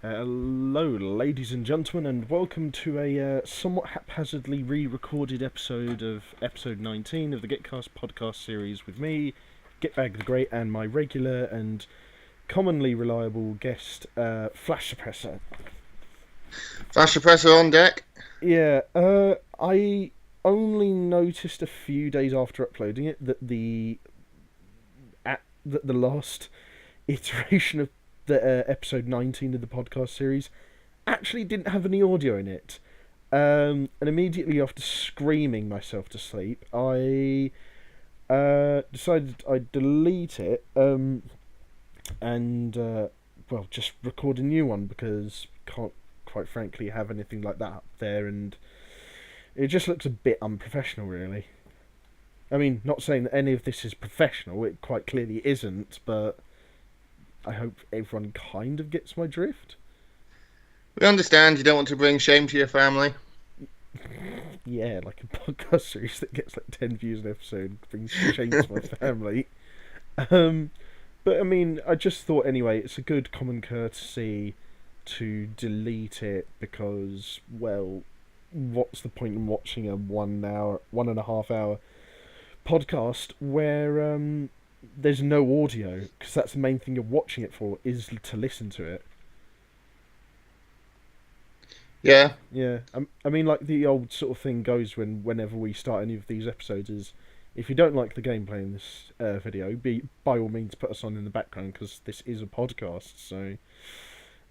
Hello, ladies and gentlemen, and welcome to a somewhat haphazardly re-recorded episode of episode 19 of the Gitcast podcast series with me, Gitbag the Great, and my regular and commonly reliable guest, Flash Suppressor. Flash suppressor on deck. Yeah, I only noticed a few days after uploading it that the last iteration of the episode 19 of the podcast series actually didn't have any audio in it. And immediately after screaming myself to sleep, I decided I'd delete it and just record a new one because can't quite frankly have anything like that up there, and it just looks a bit unprofessional, really. I mean, not saying that any of this is professional, it quite clearly isn't, but I hope everyone kind of gets my drift. We understand you don't want to bring shame to your family. Yeah, like a podcast series that gets like 10 views an episode brings shame to my family. But I mean, I just thought anyway, it's a good common courtesy to delete it because, well, what's the point in watching a 1.5 hour podcast where there's no audio, because that's the main thing you're watching it for, is to listen to it. Yeah. Yeah, I mean, like the old sort of thing goes whenever we start any of these episodes is, if you don't like the gameplay in this video, by all means put us on in the background, because this is a podcast, so...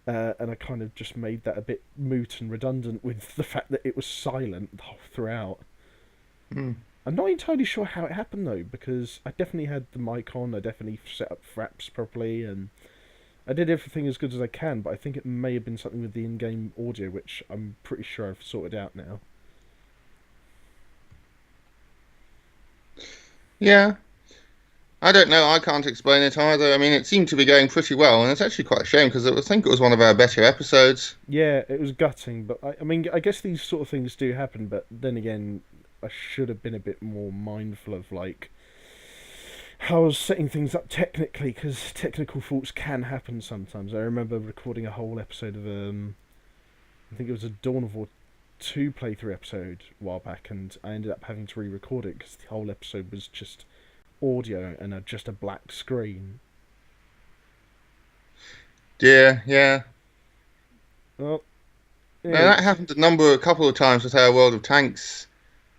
and I kind of just made that a bit moot and redundant with the fact that it was silent throughout. Mm. I'm not entirely sure how it happened though, because I definitely had the mic on, I definitely set up fraps properly, and I did everything as good as I can, but I think it may have been something with the in-game audio, which I'm pretty sure I've sorted out now. Yeah. I don't know. I can't explain it either. I mean, it seemed to be going pretty well, and it's actually quite a shame because I think it was one of our better episodes. Yeah, it was gutting, but I mean, I guess these sort of things do happen, but then again, I should have been a bit more mindful of, like, how I was setting things up technically, because technical faults can happen sometimes. I remember recording a whole episode of, I think it was a Dawn of War 2 playthrough episode a while back, and I ended up having to re-record it because the whole episode was just audio and just a black screen. Yeah. Well, yeah. Now, that happened a couple of times with our World of Tanks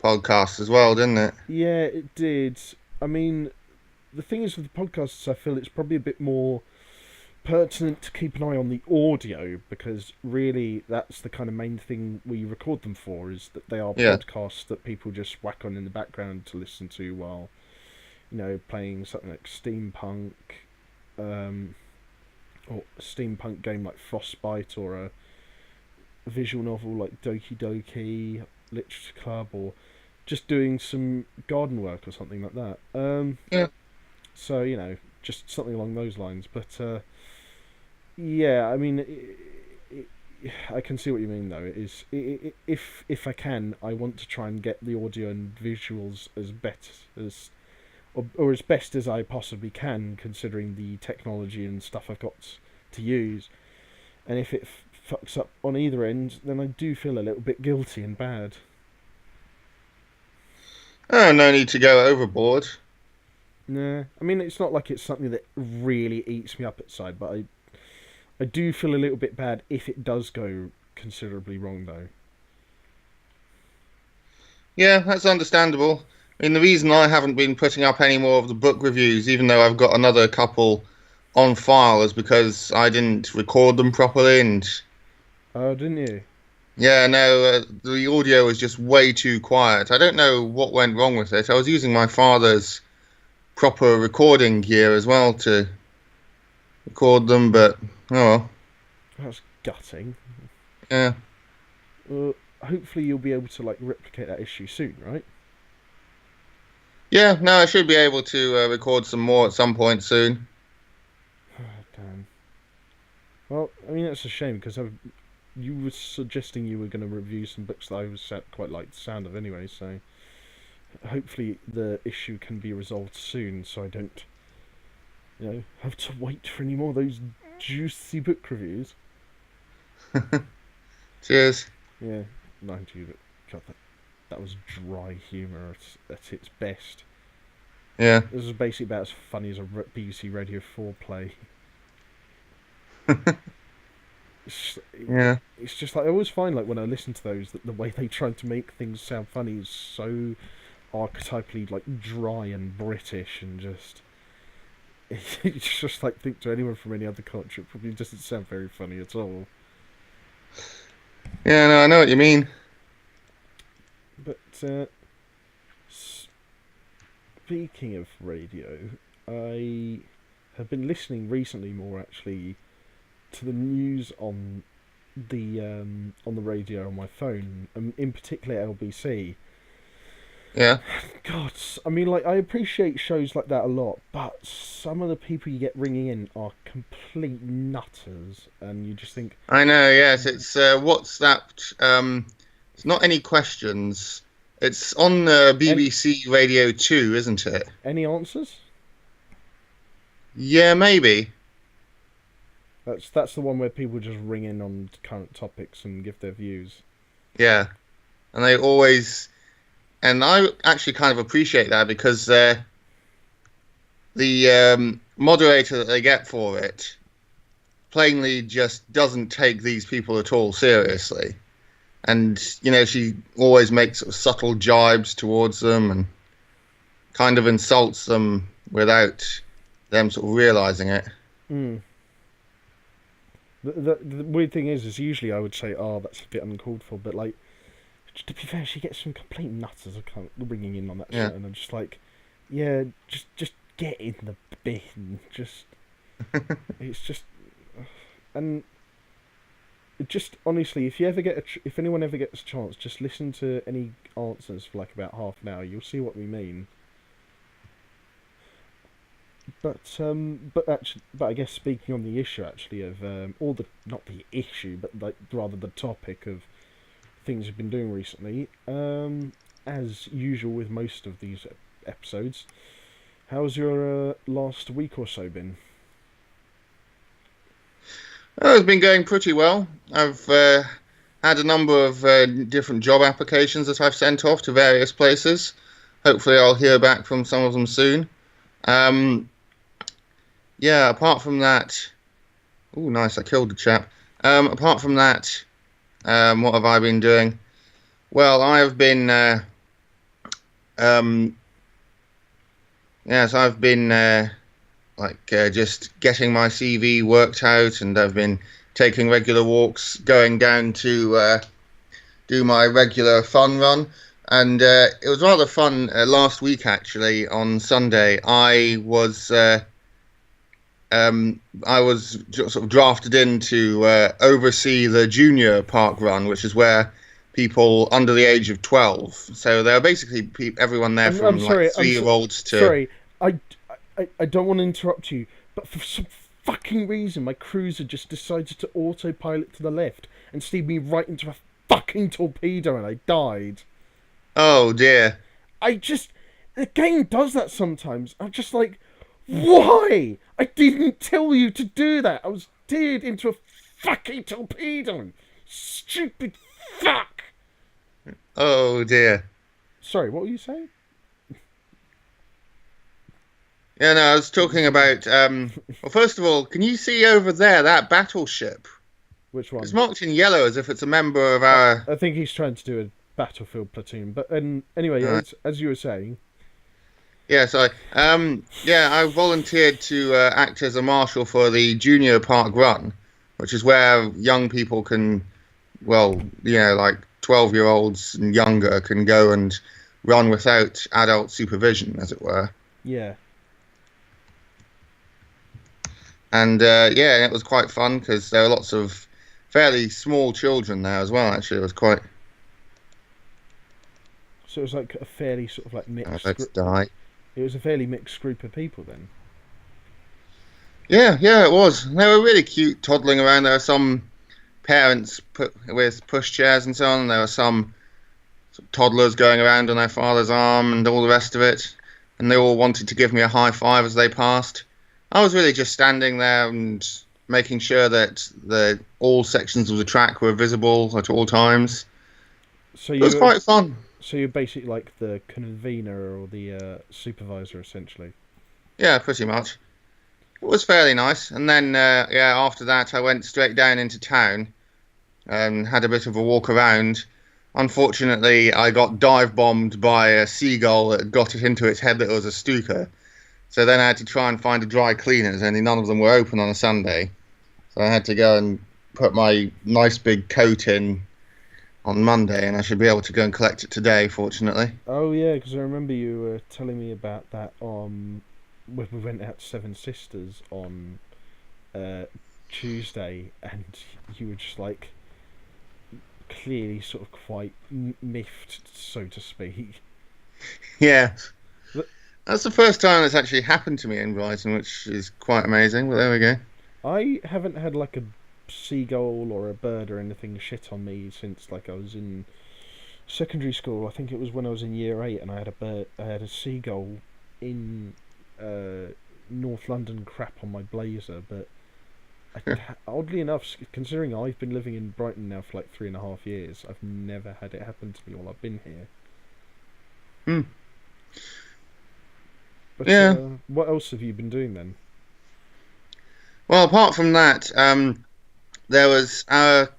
podcast as well, didn't it? Yeah, it did. I mean, the thing is with the podcasts, I feel it's probably a bit more pertinent to keep an eye on the audio, because really that's the kind of main thing we record them for, is that they are podcasts that people just whack on in the background to listen to while, you know, playing something like steampunk, or a steampunk game like Frostbite, or a visual novel like Doki Doki Literature Club, or just doing some garden work or something like that. Yeah. So, you know, just something along those lines. But yeah, I mean, I can see what you mean though. It is, if I can, I want to try and get the audio and visuals as best as, or as best as I possibly can, considering the technology and stuff I've got to use. And if it fucks up on either end, then I do feel a little bit guilty and bad. Oh, no need to go overboard. Nah, I mean, it's not like it's something that really eats me up inside, but I do feel a little bit bad if it does go considerably wrong, though. Yeah, that's understandable. I mean, the reason I haven't been putting up any more of the book reviews, even though I've got another couple on file, is because I didn't record them properly, and... Oh, didn't you? Yeah, no, the audio was just way too quiet. I don't know what went wrong with it. I was using my father's proper recording gear as well to record them, but oh well. That's gutting. Yeah. Hopefully you'll be able to, like, replicate that issue soon, right? Yeah, no, I should be able to record some more at some point soon. Damn. Well, I mean, that's a shame, because you were suggesting you were going to review some books that I was quite like the sound of anyway, so hopefully the issue can be resolved soon, so I don't, you know, have to wait for any more of those juicy book reviews. Cheers. Yeah, mind you, but God, that was dry humour at its best. Yeah. This was basically about as funny as a BBC Radio 4 play. It's, Yeah. it's just like I always find like when I listen to those that the way they try to make things sound funny is so archetypally like dry and British and just it's just like think to anyone from any other culture it probably doesn't sound very funny at all. Yeah, no, I know what you mean. But speaking of radio, I have been listening recently more actually to the news on the radio on my phone, in particular LBC. Yeah. God, I mean, like I appreciate shows like that a lot, but some of the people you get ringing in are complete nutters, and you just think, I know, yes. It's what's that? It's not Any Questions. It's on BBC Radio 2, isn't it? any answers? Yeah, maybe. That's the one where people just ring in on current topics and give their views. Yeah. And they always, and I actually kind of appreciate that because the moderator that they get for it plainly just doesn't take these people at all seriously. And, you know, she always makes sort of subtle jibes towards them and kind of insults them without them sort of realizing it. Mm. The weird thing is usually I would say, oh, that's a bit uncalled for, but like, to be fair, she gets some complete nutters ringing in on that Yeah. shit, and I'm just like, yeah, just get in the bin, just, it's just, and it just honestly, if you ever get if anyone ever gets a chance, just listen to any answers for like about half an hour, you'll see what we mean. But I guess speaking on the issue actually of or the not the issue, but like rather the topic of things you've been doing recently. As usual with most of these episodes, how's your last week or so been? Oh, it's been going pretty well. I've had a number of different job applications that I've sent off to various places. Hopefully I'll hear back from some of them soon. Yeah, apart from that... Oh, nice, I killed the chap. Apart from that, what have I been doing? Well, I've been... yes, I've been... just getting my CV worked out, and I've been taking regular walks, going down to do my regular fun run, and it was rather fun last week actually. On Sunday, I was sort of drafted in to oversee the junior park run, which is where people under the age of 12. So there are basically everyone there from like 3-year-olds to. Sorry, I don't want to interrupt you, but for some fucking reason, my cruiser just decided to autopilot to the left and steered me right into a fucking torpedo, and I died. Oh dear. The game does that sometimes. I'm just like, why? I didn't tell you to do that. I was steered into a fucking torpedo. Stupid fuck. Oh dear. Sorry, what were you saying? Yeah, no, I was talking about. Well, first of all, can you see over there that battleship? Which one? It's marked in yellow as if it's a member of our. I think he's trying to do a battlefield platoon. But anyway, Right. as you were saying. Yeah, sorry. Yeah, I volunteered to act as a marshal for the junior park run, which is where young people can, well, you know, like 12-year-olds and younger can go and run without adult supervision, as it were. Yeah. And yeah, it was quite fun because there were lots of fairly small children there as well. Actually, it was quite. So it was like a fairly sort of like mixed. Let's die. It was a fairly mixed group of people then. Yeah, it was. They were really cute, toddling around. There were some parents with pushchairs and so on. And there were some toddlers going around on their father's arm and all the rest of it. And they all wanted to give me a high five as they passed. I was really just standing there and making sure that all sections of the track were visible at all times. So It was you quite fun. so you're basically like the convener or the supervisor, essentially. Yeah, pretty much. It was fairly nice. And then, yeah, after that, I went straight down into town and had a bit of a walk around. Unfortunately, I got dive bombed by a seagull that got it into its head that it was a stuka. So then I had to try and find a dry cleaners, only none of them were open on a Sunday. So I had to go and put my nice big coat in on Monday, and I should be able to go and collect it today, fortunately. Oh yeah, because I remember you were telling me about that when we went out to Seven Sisters on uh, Tuesday, and you were just like clearly sort of quite miffed, so to speak. Yeah, But that's the first time it's actually happened to me in Brighton, which is quite amazing, but there we go. I haven't had like a seagull or a bird or anything shit on me since like I was in secondary school. I think it was when I was in year 8, and I had a seagull in uh, North London crap on my blazer. But oddly enough, considering I've been living in Brighton now for like 3.5 years, I've never had it happen to me while I've been here. Hmm. But Yeah. what else have you been doing then? Well, apart from that, there was our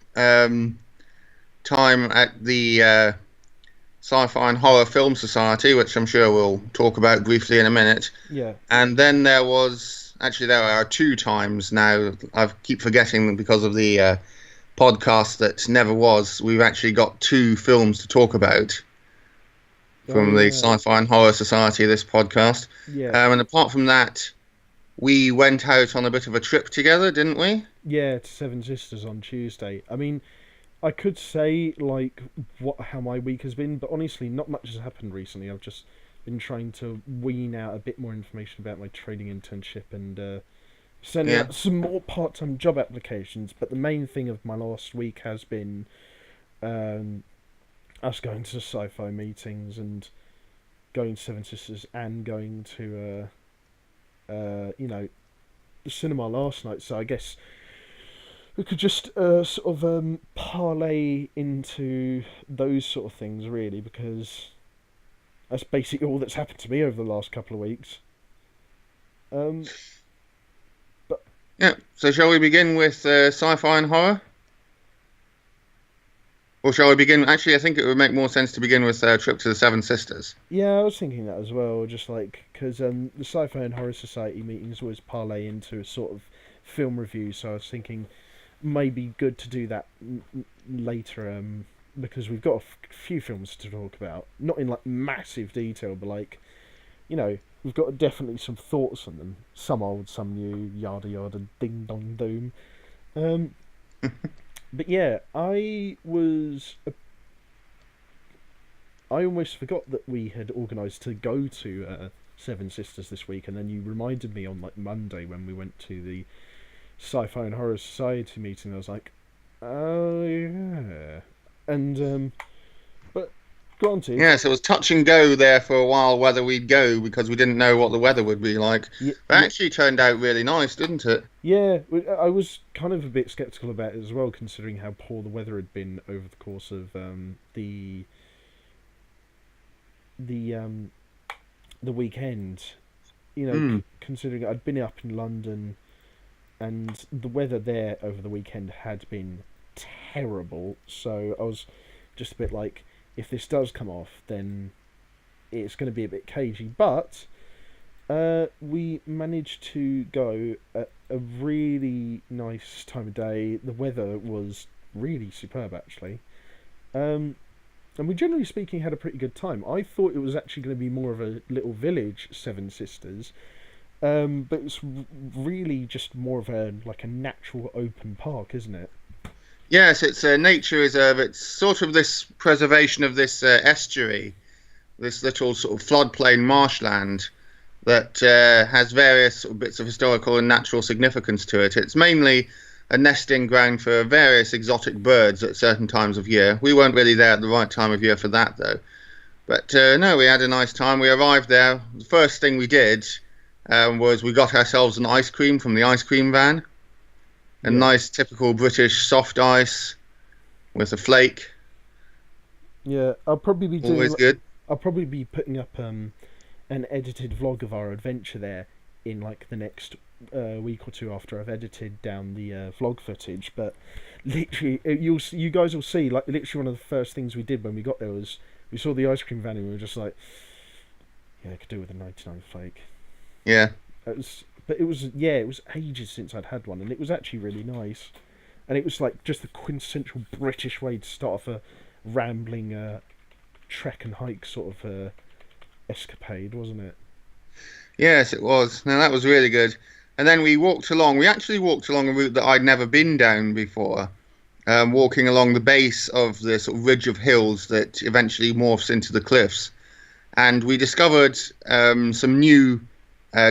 time at the Sci-Fi and Horror Film Society, which I'm sure we'll talk about briefly in a minute. Yeah. And then there are two times now. I keep forgetting them because of the podcast that never was. We've actually got two films to talk about Oh from the yeah. Sci-Fi and Horror Society, this podcast. Yeah. And apart from that, we went out on a bit of a trip together, didn't we? Yeah, to Seven Sisters on Tuesday. I mean, I could say like how my week has been, but honestly, not much has happened recently. I've just been trying to wean out a bit more information about my trading internship and sending Yeah. out some more part-time job applications. But the main thing of my last week has been um, us going to sci-fi meetings and going to Seven Sisters and going to the cinema last night. So I guess we could just sort of parlay into those sort of things, really, because that's basically all that's happened to me over the last couple of weeks. Um, but Yeah. So shall we begin with sci-fi and horror? Or shall we begin? Actually, I think it would make more sense to begin with Trip to the Seven Sisters. yeah, I was thinking that as well, just like because the Sci-Fi and Horror Society meetings always parlay into a sort of film review. So I was thinking maybe good to do that later, because we've got a few films to talk about, not in like massive detail, but like we've got definitely some thoughts on them, some old, some new, yada yada, ding dong doom. Um, but yeah, I almost forgot that we had organised to go to Seven Sisters this week, and then you reminded me on like Monday when we went to the Sci-Fi and Horror Society meeting. I was like, oh yeah, and but granted, Yeah, so it was touch and go there for a while whether we'd go because we didn't know what the weather would be like. yeah, But actually turned out really nice, didn't it? yeah, I was kind of a bit skeptical about it as well, considering how poor the weather had been over the course of the the weekend. Hmm. Considering I'd been up in London, and the weather there over the weekend had been terrible. So I was just a bit like, if this does come off, then it's going to be a bit cagey. But we managed to go at a really nice time of day. The weather was really superb, actually. Um, and we, generally speaking, had a pretty good time. I thought it was actually going to be more of a little village, Seven Sisters, but it's really just more of a like a natural open park, isn't it? Yes, it's a nature reserve. It's sort of this preservation of this estuary, this little sort of floodplain marshland that has various sort of bits of historical and natural significance to it. It's mainly a nesting ground for various exotic birds at certain times of year. We weren't really there at the right time of year for that, though. But no, we had a nice time. We arrived there. The first thing we did was we got ourselves an ice cream from the ice cream van. A Yeah, nice typical British soft ice with a flake. yeah. Always good. I'll probably be putting up an edited vlog of our adventure there in like the next week or two after I've edited down the vlog footage. But literally, you guys will see like literally one of the first things we did when we got there was we saw the ice cream van and we were just like, yeah, I could do with a 99 flake. Yeah. But it was yeah, it was ages since I'd had one, and it was actually really nice. And it was like just the quintessential British way to start off a rambling trek and hike sort of escapade, wasn't it? Yes, it was. Now that was really good. And then we walked along. We actually walked along a route that I'd never been down before. Walking along the base of the sort of ridge of hills that eventually morphs into the cliffs. And we discovered some new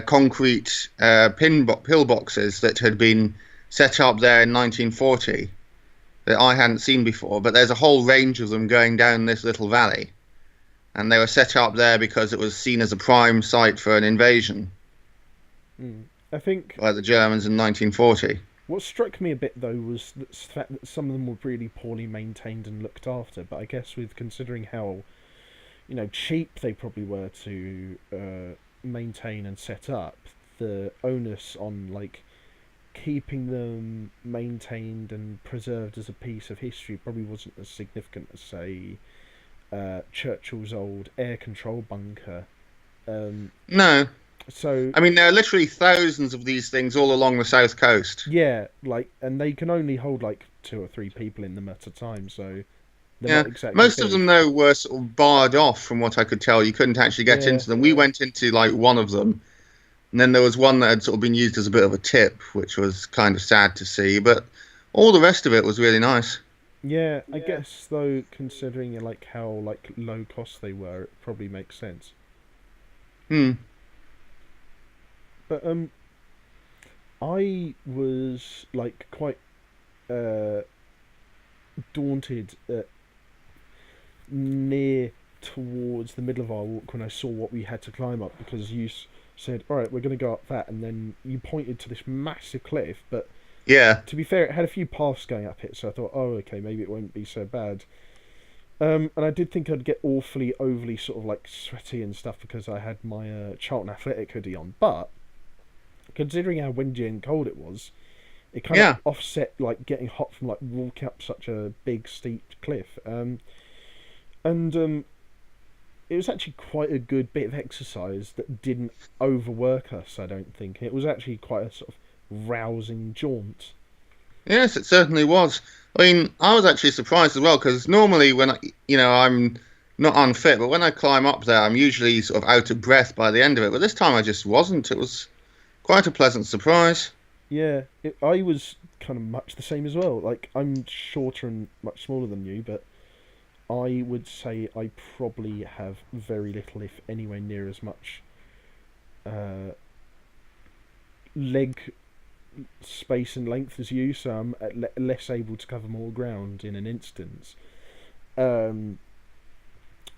concrete pillboxes that had been set up there in 1940 that I hadn't seen before. But there's a whole range of them going down this little valley. And they were set up there because it was seen as a prime site for an invasion I think by the Germans in 1940. what struck me a bit though was the fact that some of them were really poorly maintained and looked after. But I guess with considering how cheap they probably were to maintain and set up, the onus on like keeping them maintained and preserved as a piece of history probably wasn't as significant as say Churchill's old air control bunker. No, So I mean there are literally thousands of these things all along the south coast. yeah, like, and they can only hold like 2 or 3 people in them at a time, so they're Yeah, not exactly most of big. them though were sort of barred off from what I could tell. You couldn't actually get Yeah, into them. We went into like one of them, and then there was one that had sort of been used as a bit of a tip, which was kind of sad to see. But all the rest of it was really nice. yeah. I guess though, considering like how like low cost they were, it probably makes sense. Hmm. But I was like quite uh daunted at near towards the middle of our walk when I saw what we had to climb up because you said, "All right, we're going to go up that," and then you pointed to this massive cliff. But Yeah. to be fair, it had a few paths going up it, so I thought, "Oh, okay, maybe it won't be so bad." And I did think I'd get awfully overly sort of like sweaty and stuff because I had my Charlton Athletic hoodie on. But considering how windy and cold it was, it kind of Yeah. offset like getting hot from like walking up such a big steep cliff. And it was actually quite a good bit of exercise that didn't overwork us. I don't think it was actually quite a sort of rousing jaunt. Yes, it certainly was. I mean, I was actually surprised as well because normally when I'm not unfit, but when I climb up there, I'm usually sort of out of breath by the end of it. But this time I just wasn't. It was quite a pleasant surprise. Yeah, I was kind of much the same as well. Like I'm shorter and much smaller than you, but I would say I probably have very little, if anywhere near as much, uh, leg space and length as you, so I'm less able to cover more ground in an instance. Um,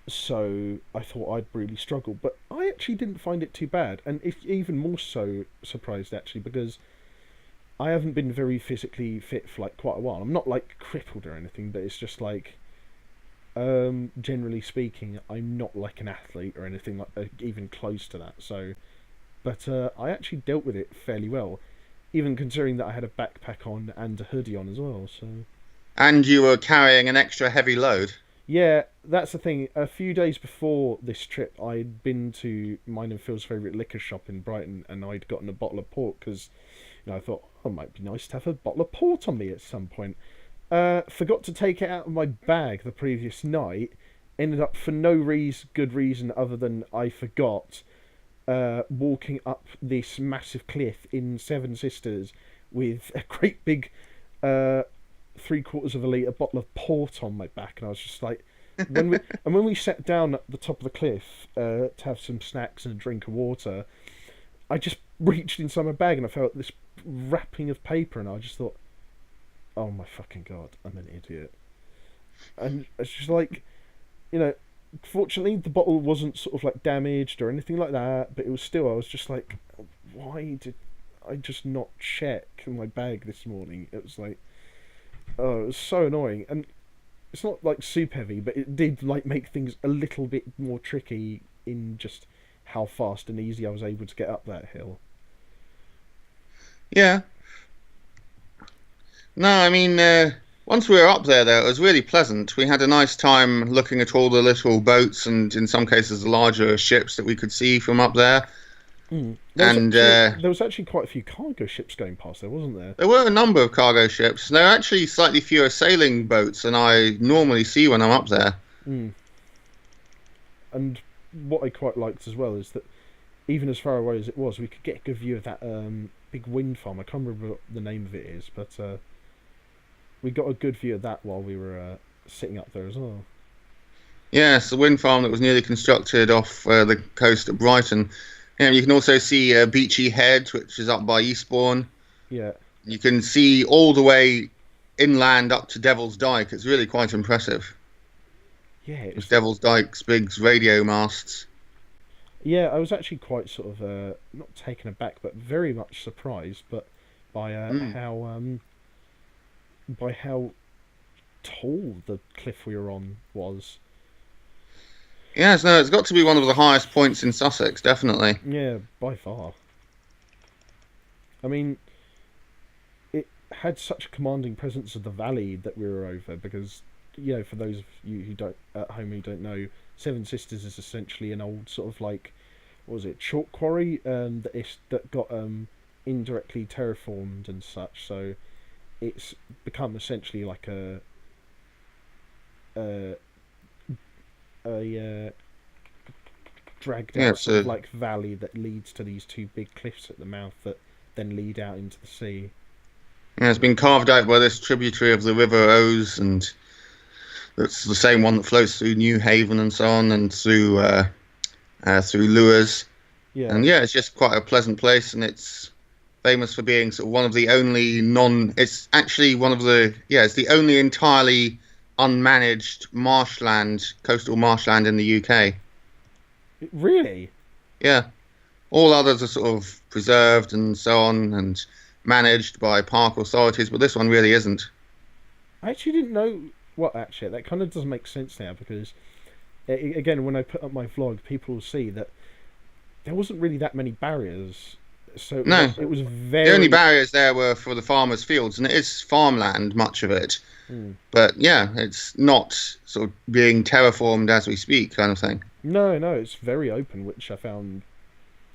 so I thought I'd really struggle, but I actually didn't find it too bad, and if even more so surprised actually because I haven't been very physically fit for like quite a while. I'm not like crippled or anything, but it's just like generally speaking, I'm not like an athlete or anything like even close to that. So, but I actually dealt with it fairly well, even considering that I had a backpack on and a hoodie on as well. So, And you were carrying an extra heavy load. yeah, that's the thing. A few days before this trip, I'd been to mine and Phil's favourite liquor shop in Brighton, and I'd gotten a bottle of port because, I thought, oh, it might be nice to have a bottle of port on me at some point. Forgot to take it out of my bag the previous night. Ended up for no good reason other than I forgot. Walking up this massive cliff in Seven Sisters with a great big 3/4 of a litre bottle of port on my back, and I was just like, when we sat down at the top of the cliff to have some snacks and a drink of water, I just reached inside my bag and I felt this wrapping of paper, and I just thought, oh my fucking god, I'm an idiot. And it's just like, fortunately the bottle wasn't sort of like damaged or anything like that, but it was still, I was just like, why did I just not check my bag this morning? It was like, oh, it was so annoying. And it's not like super heavy, but it did like make things a little bit more tricky in just how fast and easy I was able to get up that hill. Yeah. No, I mean, once we were up there, though, it was really pleasant. We had a nice time looking at all the little boats and, in some cases, the larger ships that we could see from up there. Mm. And There was actually quite a few cargo ships going past there, wasn't there? there were a number of cargo ships. There are actually slightly fewer sailing boats than I normally see when I'm up there. Mm. And what I quite liked as well is that even as far away as it was, we could get a good view of that big wind farm. I can't remember what the name of it is, but we got a good view of that while we were sitting up there as well. Yes, the wind farm that was newly constructed off the coast at Brighton. Yeah, you can also see Beachy Head, which is up by Eastbourne. Yeah. You can see all the way inland up to Devil's Dyke. It's really quite impressive. Yeah, It's Devil's Dyke's big radio masts. Yeah, I was actually quite sort of not taken aback, but very much surprised, but by how tall the cliff we were on was. Yes, no, it's got to be one of the highest points in Sussex, definitely. Yeah, by far. I mean, it had such a commanding presence of the valley that we were over because, for those of you who don't at home who don't know, Seven Sisters is essentially an old sort of like, what was it, chalk quarry that got indirectly terraformed and such. So it's become essentially like a dragged Yeah, out sort of like valley that leads to these two big cliffs at the mouth that then lead out into the sea. Yeah, it's been carved out by this tributary of the River Ouse, and it's the same one that flows through New Haven and so on, and through Lewes. Yeah. And yeah, it's just quite a pleasant place, and it's famous for being sort of one of the only it's actually it's the only entirely unmanaged coastal marshland in the UK. Really? Yeah. All others are sort of preserved and so on and managed by park authorities, but this one really isn't. I actually didn't know. Well, actually, that kind of does make sense now because, again, when I put up my vlog, people will see that there wasn't really that many barriers. So No. it was very. The only barriers there were for the farmers' fields, and it is farmland, much of it. Mm. But yeah, it's not sort of being terraformed as we speak, kind of thing. No, it's very open, which I found.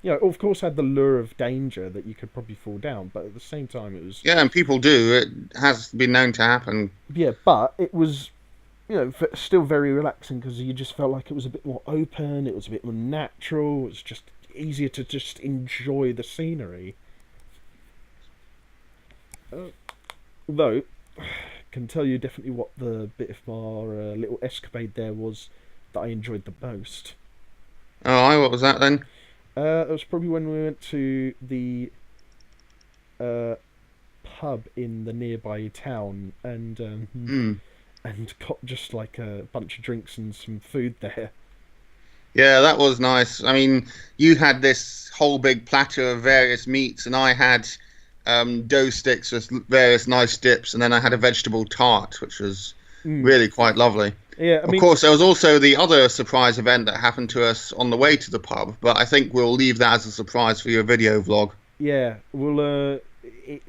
Of course, had the lure of danger that you could probably fall down, but at the same time, it was. Yeah, and people do. It has been known to happen. Yeah, but it was, still very relaxing because you just felt like it was a bit more open. It was a bit more natural. It was just easier to just enjoy the scenery. Although, I can tell you definitely what the bit of our little escapade there was that I enjoyed the most. Oh, what was that then? It was probably when we went to the pub in the nearby town and got just like a bunch of drinks and some food there. Yeah, that was nice. I mean, you had this whole big platter of various meats, and I had dough sticks with various nice dips, and then I had a vegetable tart, which was really quite lovely. Yeah, of course, there was also the other surprise event that happened to us on the way to the pub, but I think we'll leave that as a surprise for your video vlog. Yeah, well, it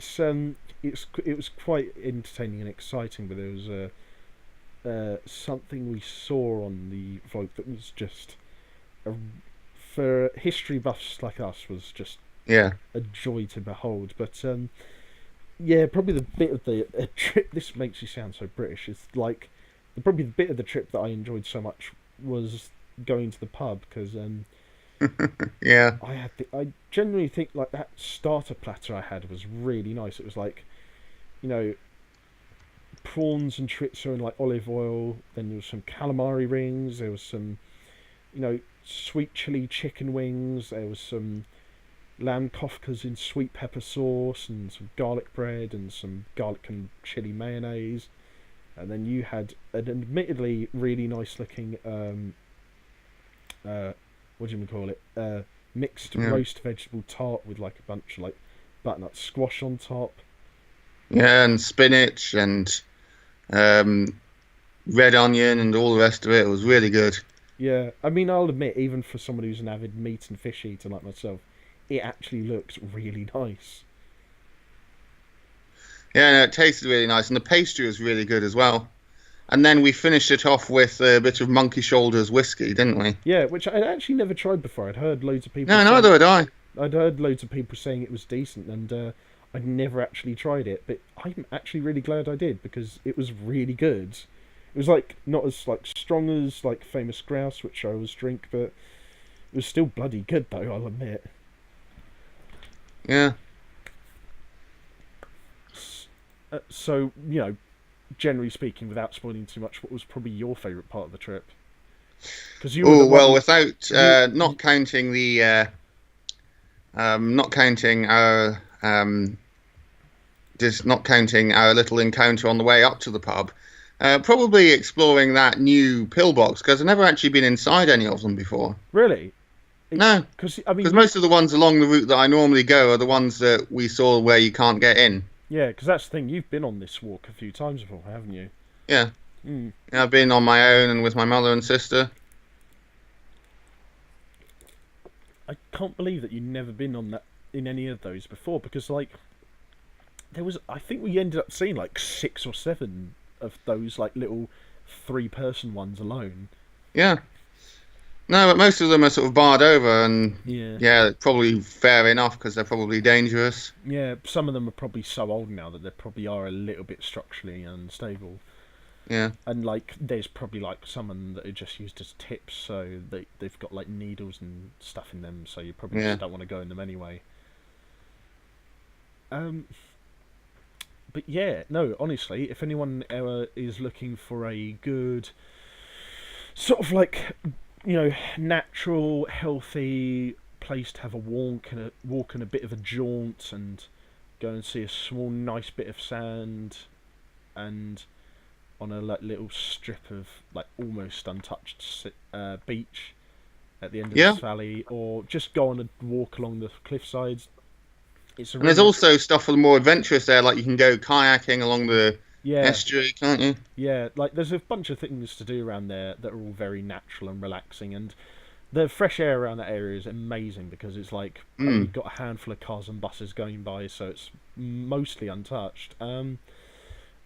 was quite entertaining and exciting, but there was something we saw on the vlog that was just for history buffs like us was just a joy to behold. But probably the bit of the trip. This makes you sound so British. It's like probably the bit of the trip that I enjoyed so much was going to the pub because yeah, I genuinely think like that starter platter I had was really nice. It was like, prawns and chorizo and like olive oil. Then there was some calamari rings. There was some, sweet chili chicken wings. There was some lamb kofkas in sweet pepper sauce and some garlic bread and some garlic and chili mayonnaise. And then you had an admittedly really nice looking what do you call it? Mixed roast vegetable tart with like a bunch of like butternut squash on top. Yeah, and spinach and red onion and all the rest of it. It was really good. Yeah, I mean, I'll admit, even for someone who's an avid meat and fish eater like myself, it actually looked really nice. Yeah, no, it tasted really nice, and the pastry was really good as well. And then we finished it off with a bit of Monkey Shoulders whiskey, didn't we? Yeah, which I'd actually never tried before. I'd heard loads of people No, saying neither had I. I'd heard loads of people saying it was decent, and I'd never actually tried it. But I'm actually really glad I did because it was really good. It was like not as like strong as like Famous Grouse, which I always drink, but it was still bloody good though. I'll admit. Yeah. So generally speaking, without spoiling too much, what was probably your favourite part of the trip? Because you were Oh the well, one. without not counting the not counting our just not counting our little encounter on the way up to the pub, probably exploring that new pillbox because I've never actually been inside any of them before. Really? No, Because I mean, because most of the ones along the route that I normally go are the ones that we saw where you can't get in. yeah, because that's the thing. You've been on this walk a few times before, haven't you? Yeah. Mm. Yeah, I've been on my own and with my mother and sister. I can't believe that you've never been on that in any of those before. Because like, there was. I think we ended up seeing like 6 or 7 of those like little 3-person ones alone. Yeah. No, but most of them are sort of barred over, and Yeah. yeah, probably fair enough because they're probably dangerous. Yeah, some of them are probably so old now that they probably are a little bit structurally unstable. Yeah. And like, there's probably like some that are just used as tips, so they've got like needles and stuff in them, so you probably Yeah. just don't want to go in them anyway. But yeah, no, honestly, if anyone ever is looking for a good sort of like, natural, healthy place to have a walk and a bit of a jaunt, and go and see a small, nice bit of sand, and on a like little strip of like almost untouched beach at the end of Yeah. this valley, or just go on a walk along the cliff sides. It's a And there's really also stuff for the more adventurous there, like you can go kayaking along the yeah estuary, can't you? yeah like there's a bunch of things to do around there that are all very natural and relaxing, and the fresh air around that area is amazing because it's like only Mm. got a handful of cars and buses going by, so it's mostly untouched.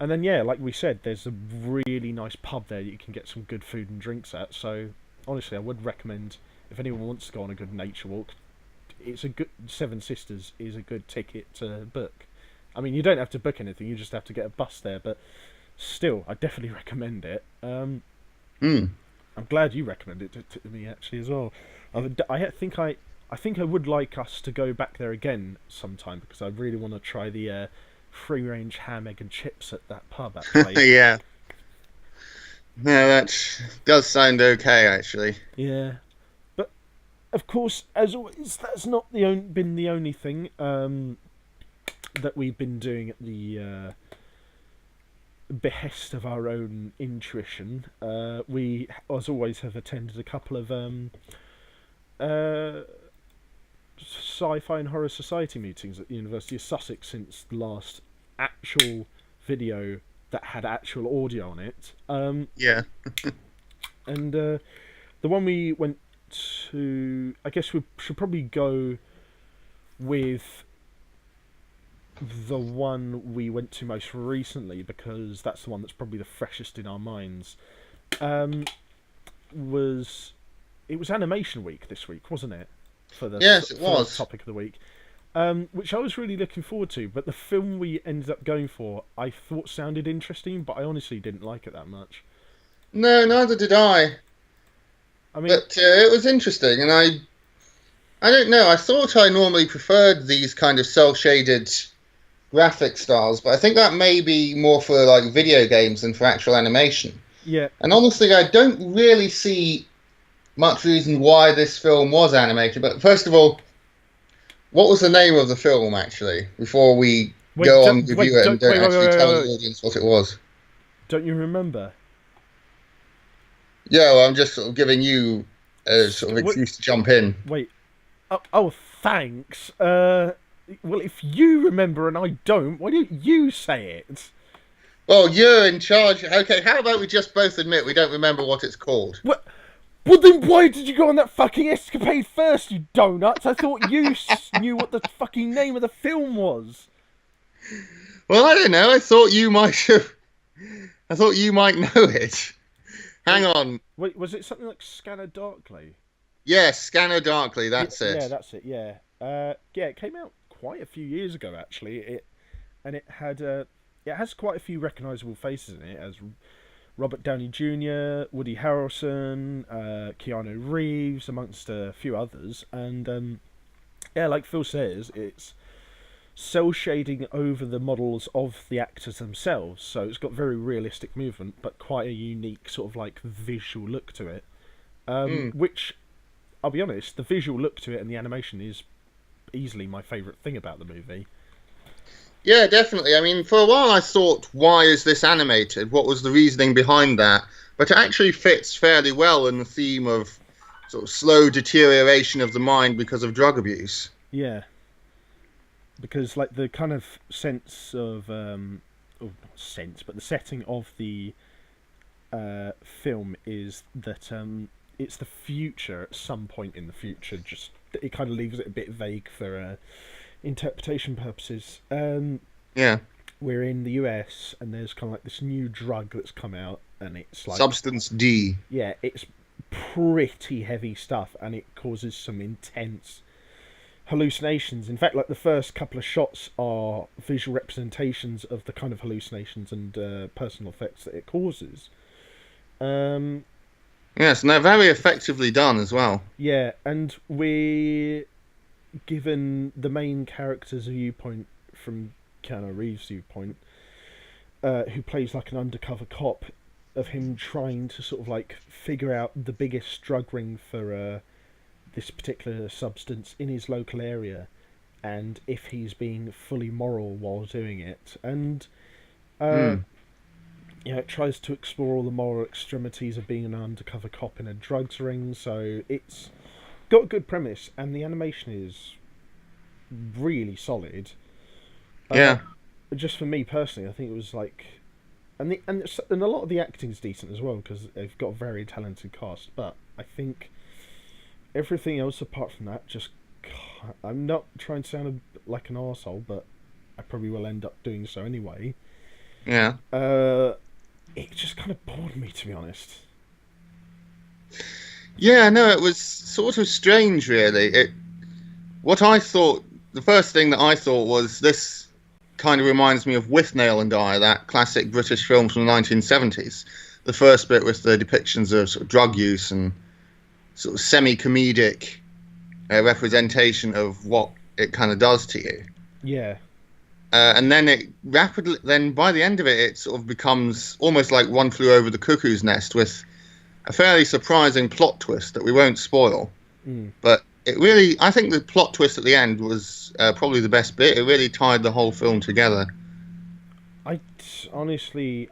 And then yeah, like we said, there's a really nice pub there that you can get some good food and drinks at. So honestly, I would recommend if anyone wants to go on a good nature walk, it's a good Seven Sisters is a good ticket to book. I mean, you don't have to book anything; you just have to get a bus there. But still, I definitely recommend it. Mm. I'm glad you recommended it to me actually as well. I think I would like us to go back there again sometime because I really want to try the free range ham, egg, and chips at that pub actually. Yeah. No, that does sound okay, actually. Yeah, but of course, as always, that's not been the only thing that we've been doing at the behest of our own intuition. We, as always, have attended a couple of uh, sci-fi and horror society meetings at the University of Sussex since the last actual video that had actual audio on it. Yeah. And the one we went to, I guess we should probably go with the one we went to most recently because that's the one that's probably the freshest in our minds. It was Animation Week this week, wasn't it? Yes, it for was. the topic of the week. Which I was really looking forward to, but the film we ended up going for, I thought sounded interesting, but I honestly didn't like it that much. No, neither did I. I mean, But it was interesting, and I don't know. I thought I normally preferred these kind of cel-shaded graphic styles, but I think that may be more for like video games than for actual animation. yeah, And honestly, I don't really see much reason why this film was animated. But first of all, what was the name of the film actually? Before we go on review it and don't actually tell the audience what it was. Don't you remember? Yeah, well, I'm just sort of giving you a sort of excuse to jump in. Wait. Oh, thanks. Well, if you remember and I don't, why don't you say it? Well, you're in charge. Okay, how about we just both admit we don't remember what it's called? What? Well, then why did you go on that fucking escapade first, you donuts? I thought you knew what the fucking name of the film was. Well, I don't know. I thought you might have. I thought you might know it. Hang on. Wait, was it something like Scanner Darkly? Yes, Scanner Darkly. That's Yeah, it. that's it. Yeah, yeah, it came out quite a few years ago actually. It had it has quite a few recognisable faces in it, as Robert Downey Jr., Woody Harrelson, Keanu Reeves, amongst a few others. And yeah, like Phil says, it's cell shading over the models of the actors themselves, so it's got very realistic movement, but quite a unique sort of like visual look to it. Mm. Which, I'll be honest, the visual look to it and the animation is easily my favourite thing about the movie. Yeah, definitely. I mean, for a while I thought, why is this animated? What was the reasoning behind that? But it actually fits fairly well in the theme of sort of slow deterioration of the mind because of drug abuse. Yeah, because like the kind of sense of or not sense, but the setting of the film is that it's the future at some point in the future. Just it kind of leaves it a bit vague for interpretation purposes. Yeah. We're in the US, and there's kind of like this new drug that's come out, and it's like Substance D. yeah, it's pretty heavy stuff, and it causes some intense hallucinations. In fact, like the first couple of shots are visual representations of the kind of hallucinations and personal effects that it causes. Um, Yes, and they're very effectively done as well. yeah, and we're given the main character's viewpoint from Keanu Reeves' viewpoint, who plays like an undercover cop, of him trying to sort of like figure out the biggest drug ring for this particular substance in his local area, and if he's being fully moral while doing it. And Mm. you know, it tries to explore all the moral extremities of being an undercover cop in a drugs ring. So it's got a good premise, and the animation is really solid. Yeah. Just for me personally, I think it was like, and a lot of the acting's decent as well, because they've got a very talented cast. But I think everything else apart from that, just, I'm not trying to sound like an arsehole, but I probably will end up doing so anyway. Yeah. It just kind of bored me, to be honest. Yeah, no, it was sort of strange, really. What I thought, the first thing that I thought was this kind of reminds me of Withnail and I, that classic British film from the 1970s. The first bit with the depictions of sort of drug use and sort of semi-comedic representation of what it kind of does to you. Yeah. And then then by the end of it, it sort of becomes almost like One Flew Over the Cuckoo's Nest, with a fairly surprising plot twist that we won't spoil. Mm. But I think the plot twist at the end was probably the best bit. It really tied the whole film together. Honestly.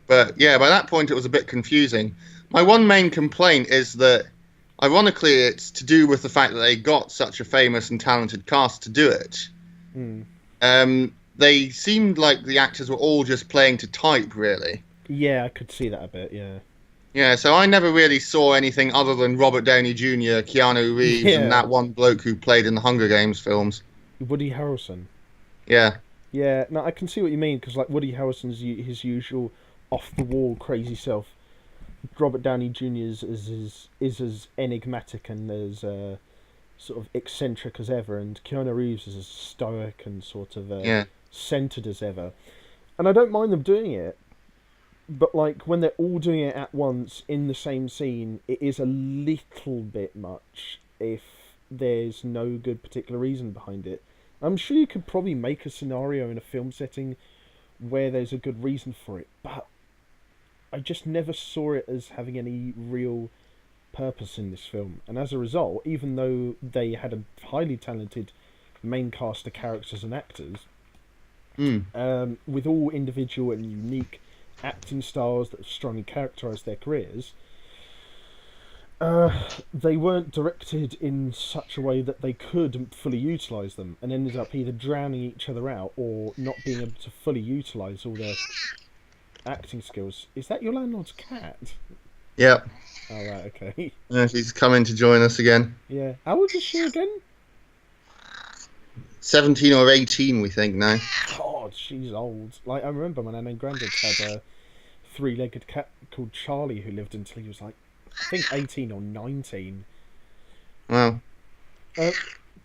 But yeah, by that point it was a bit confusing. My one main complaint is that, ironically, it's to do with the fact that they got such a famous and talented cast to do it. Mm. They seemed like the actors were all just playing to type, really. Yeah, I could see that a bit, yeah. Yeah, so I never really saw anything other than Robert Downey Jr., Keanu Reeves, Yeah. and that one bloke who played in the Hunger Games films. Woody Harrelson. Yeah. Yeah, no, I can see what you mean, because like Woody Harrelson's his usual off-the-wall crazy self. Robert Downey Jr. is as enigmatic and as sort of eccentric as ever, and Keanu Reeves is as stoic and sort of Yeah. centered as ever. And I don't mind them doing it, but like when they're all doing it at once in the same scene, it is a little bit much if there's no good particular reason behind it. I'm sure you could probably make a scenario in a film setting where there's a good reason for it, but I just never saw it as having any real purpose in this film. And as a result, even though they had a highly talented main cast of characters and actors, with all individual and unique acting styles that strongly characterised their careers, They weren't directed in such a way that they could fully utilise them, and ended up either drowning each other out or not being able to fully utilise all their acting skills. Is that your landlord's cat? Yeah, Oh right, okay. she's coming to join us again. Yeah. How old is she again? 17 or 18, we think now. God, she's old. Like I remember my nan and granddad had a three-legged cat called Charlie who lived until he was like, I think 18 or 19. Wow. Uh,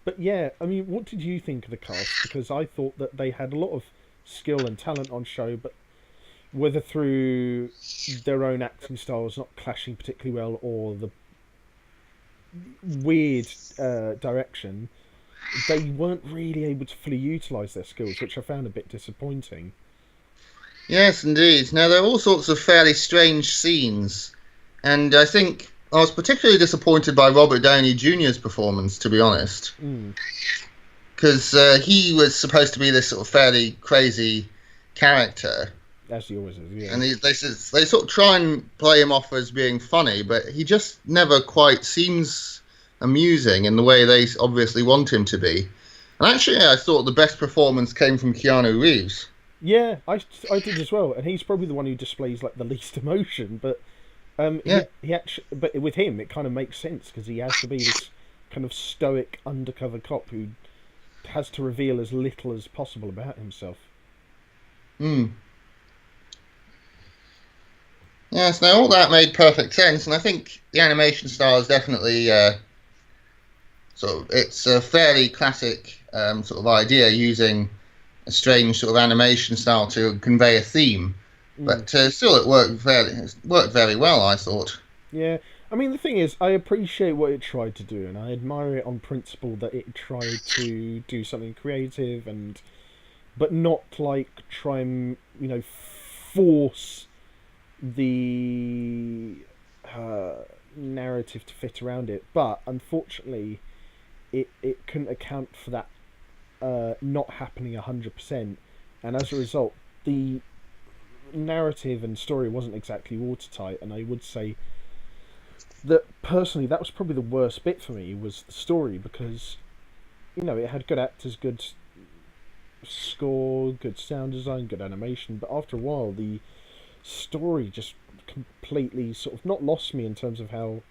but yeah, I mean, what did you think of the cast? Because I thought that they had a lot of skill and talent on show, but whether through their own acting styles not clashing particularly well or the weird direction, they weren't really able to fully utilise their skills, which I found a bit disappointing. Yes, indeed. Now, there are all sorts of fairly strange scenes, and I think I was particularly disappointed by Robert Downey Jr.'s performance, to be honest, Mm, because he was supposed to be this sort of fairly crazy character, as he always is, yeah. and they sort of try and play him off as being funny, but he just never quite seems amusing in the way they obviously want him to be. And actually, I thought the best performance came from Keanu Reeves. Yeah, I did as well, and he's probably the one who displays like the least emotion. But Yeah, he actually, but with him, it kind of makes sense because he has to be this kind of stoic undercover cop who has to reveal as little as possible about himself. mm. Yes, now all that made perfect sense, and I think the animation style is definitely it's a fairly classic sort of idea using a strange sort of animation style to convey a theme, Mm. but still it worked very well, I thought. Yeah, I mean the thing is, I appreciate what it tried to do, and I admire it on principle that it tried to do something creative and, but not like try and force the uh, narrative to fit around it. But unfortunately, it couldn't account for that not happening 100%, and as a result, the narrative and story wasn't exactly watertight. And I would say that personally, that was probably the worst bit for me was the story because it had good actors, good score, good sound design, good animation, but after a while, the story just completely sort of not lost me in terms of how.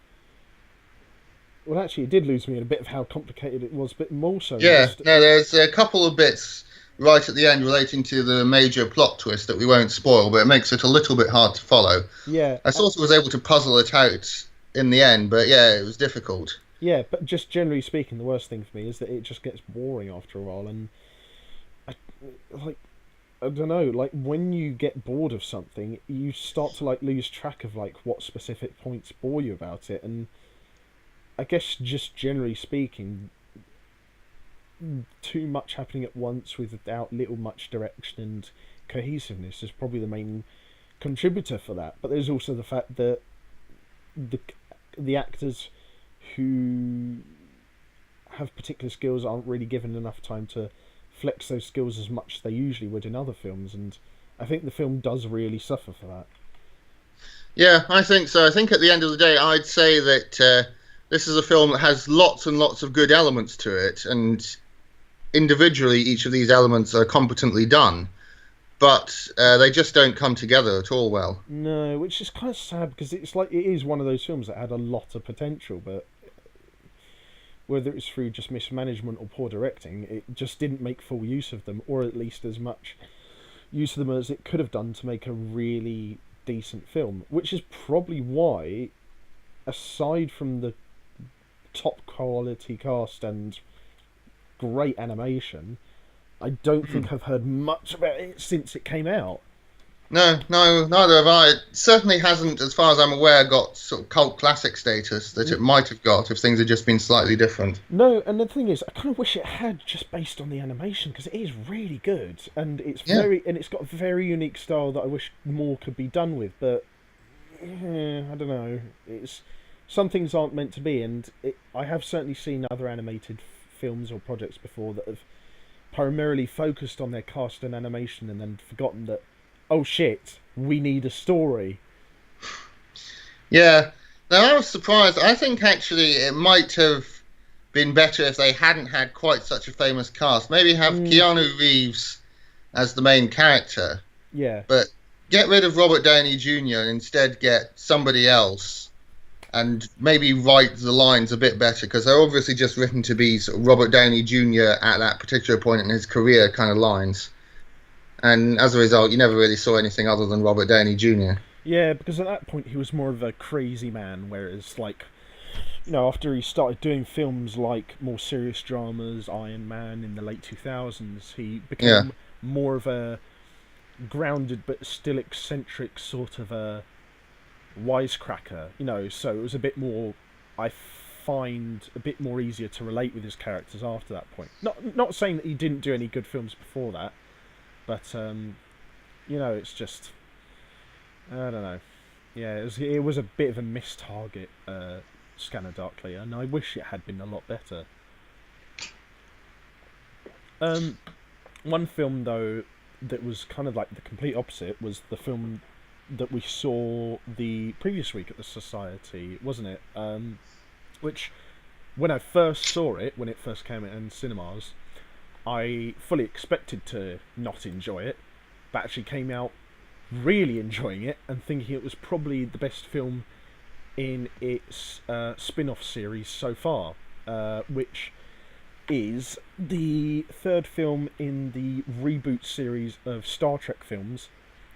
Well, actually, it did lose me in a bit of how complicated it was, but more so Yeah, just no, there's a couple of bits right at the end relating to the major plot twist that we won't spoil, but it makes it a little bit hard to follow. yeah, I sort of was able to puzzle it out in the end, but yeah, it was difficult. yeah. But just generally speaking, the worst thing for me is that it just gets boring after a while, and I, like I don't know, like when you get bored of something, you start to like lose track of like what specific points bore you about it, and I guess just generally speaking, too much happening at once without little much direction and cohesiveness is probably the main contributor for that. But there's also the fact that the the actors who have particular skills aren't really given enough time to flex those skills as much as they usually would in other films, and I think the film does really suffer for that. Yeah, I think so. I think at the end of the day, I'd say that this is a film that has lots and lots of good elements to it, and individually, each of these elements are competently done, but they just don't come together at all well. No, which is kind of sad because it's like it is one of those films that had a lot of potential, but whether it's through just mismanagement or poor directing, it just didn't make full use of them, or at least as much use of them as it could have done to make a really decent film. Which is probably why, aside from the top quality cast and great animation, I don't think I've heard much about it since it came out. No, no, neither have I. It certainly hasn't, as far as I'm aware, got sort of cult classic status that it might have got if things had just been slightly different. No, and the thing is, I kind of wish it had just based on the animation because it is really good and Yeah, it's got a very unique style that I wish more could be done with. But I don't know, it's some things aren't meant to be, and I have certainly seen other animated films or projects before that have primarily focused on their cast and animation and then forgotten that oh shit, we need a story. yeah. Now, I was surprised. I think actually it might have been better if they hadn't had quite such a famous cast. Maybe have Mm, Keanu Reeves as the main character, yeah, but get rid of Robert Downey Jr. and instead get somebody else and maybe write the lines a bit better because they're obviously just written to be sort of Robert Downey Jr. at that particular point in his career kind of lines. And as a result, you never really saw anything other than Robert Downey Jr. yeah, because at that point he was more of a crazy man, whereas like after he started doing films like more serious dramas, Iron Man in the late 2000s, he Yeah. became more of a grounded but still eccentric sort of a wisecracker, so it was a bit more, I find, a bit more easier to relate with his characters after that point. Not saying that he didn't do any good films before that, but it's just, I don't know. Yeah, it was a bit of a missed target, Scanner Darkly, and I wish it had been a lot better. One film though that was kind of like the complete opposite was the film that we saw the previous week at the Society, wasn't it? Which, when I first saw it, when it first came out in cinemas, I fully expected to not enjoy it, but actually came out really enjoying it and thinking it was probably the best film in its spin-off series so far, which is the third film in the reboot series of Star Trek films,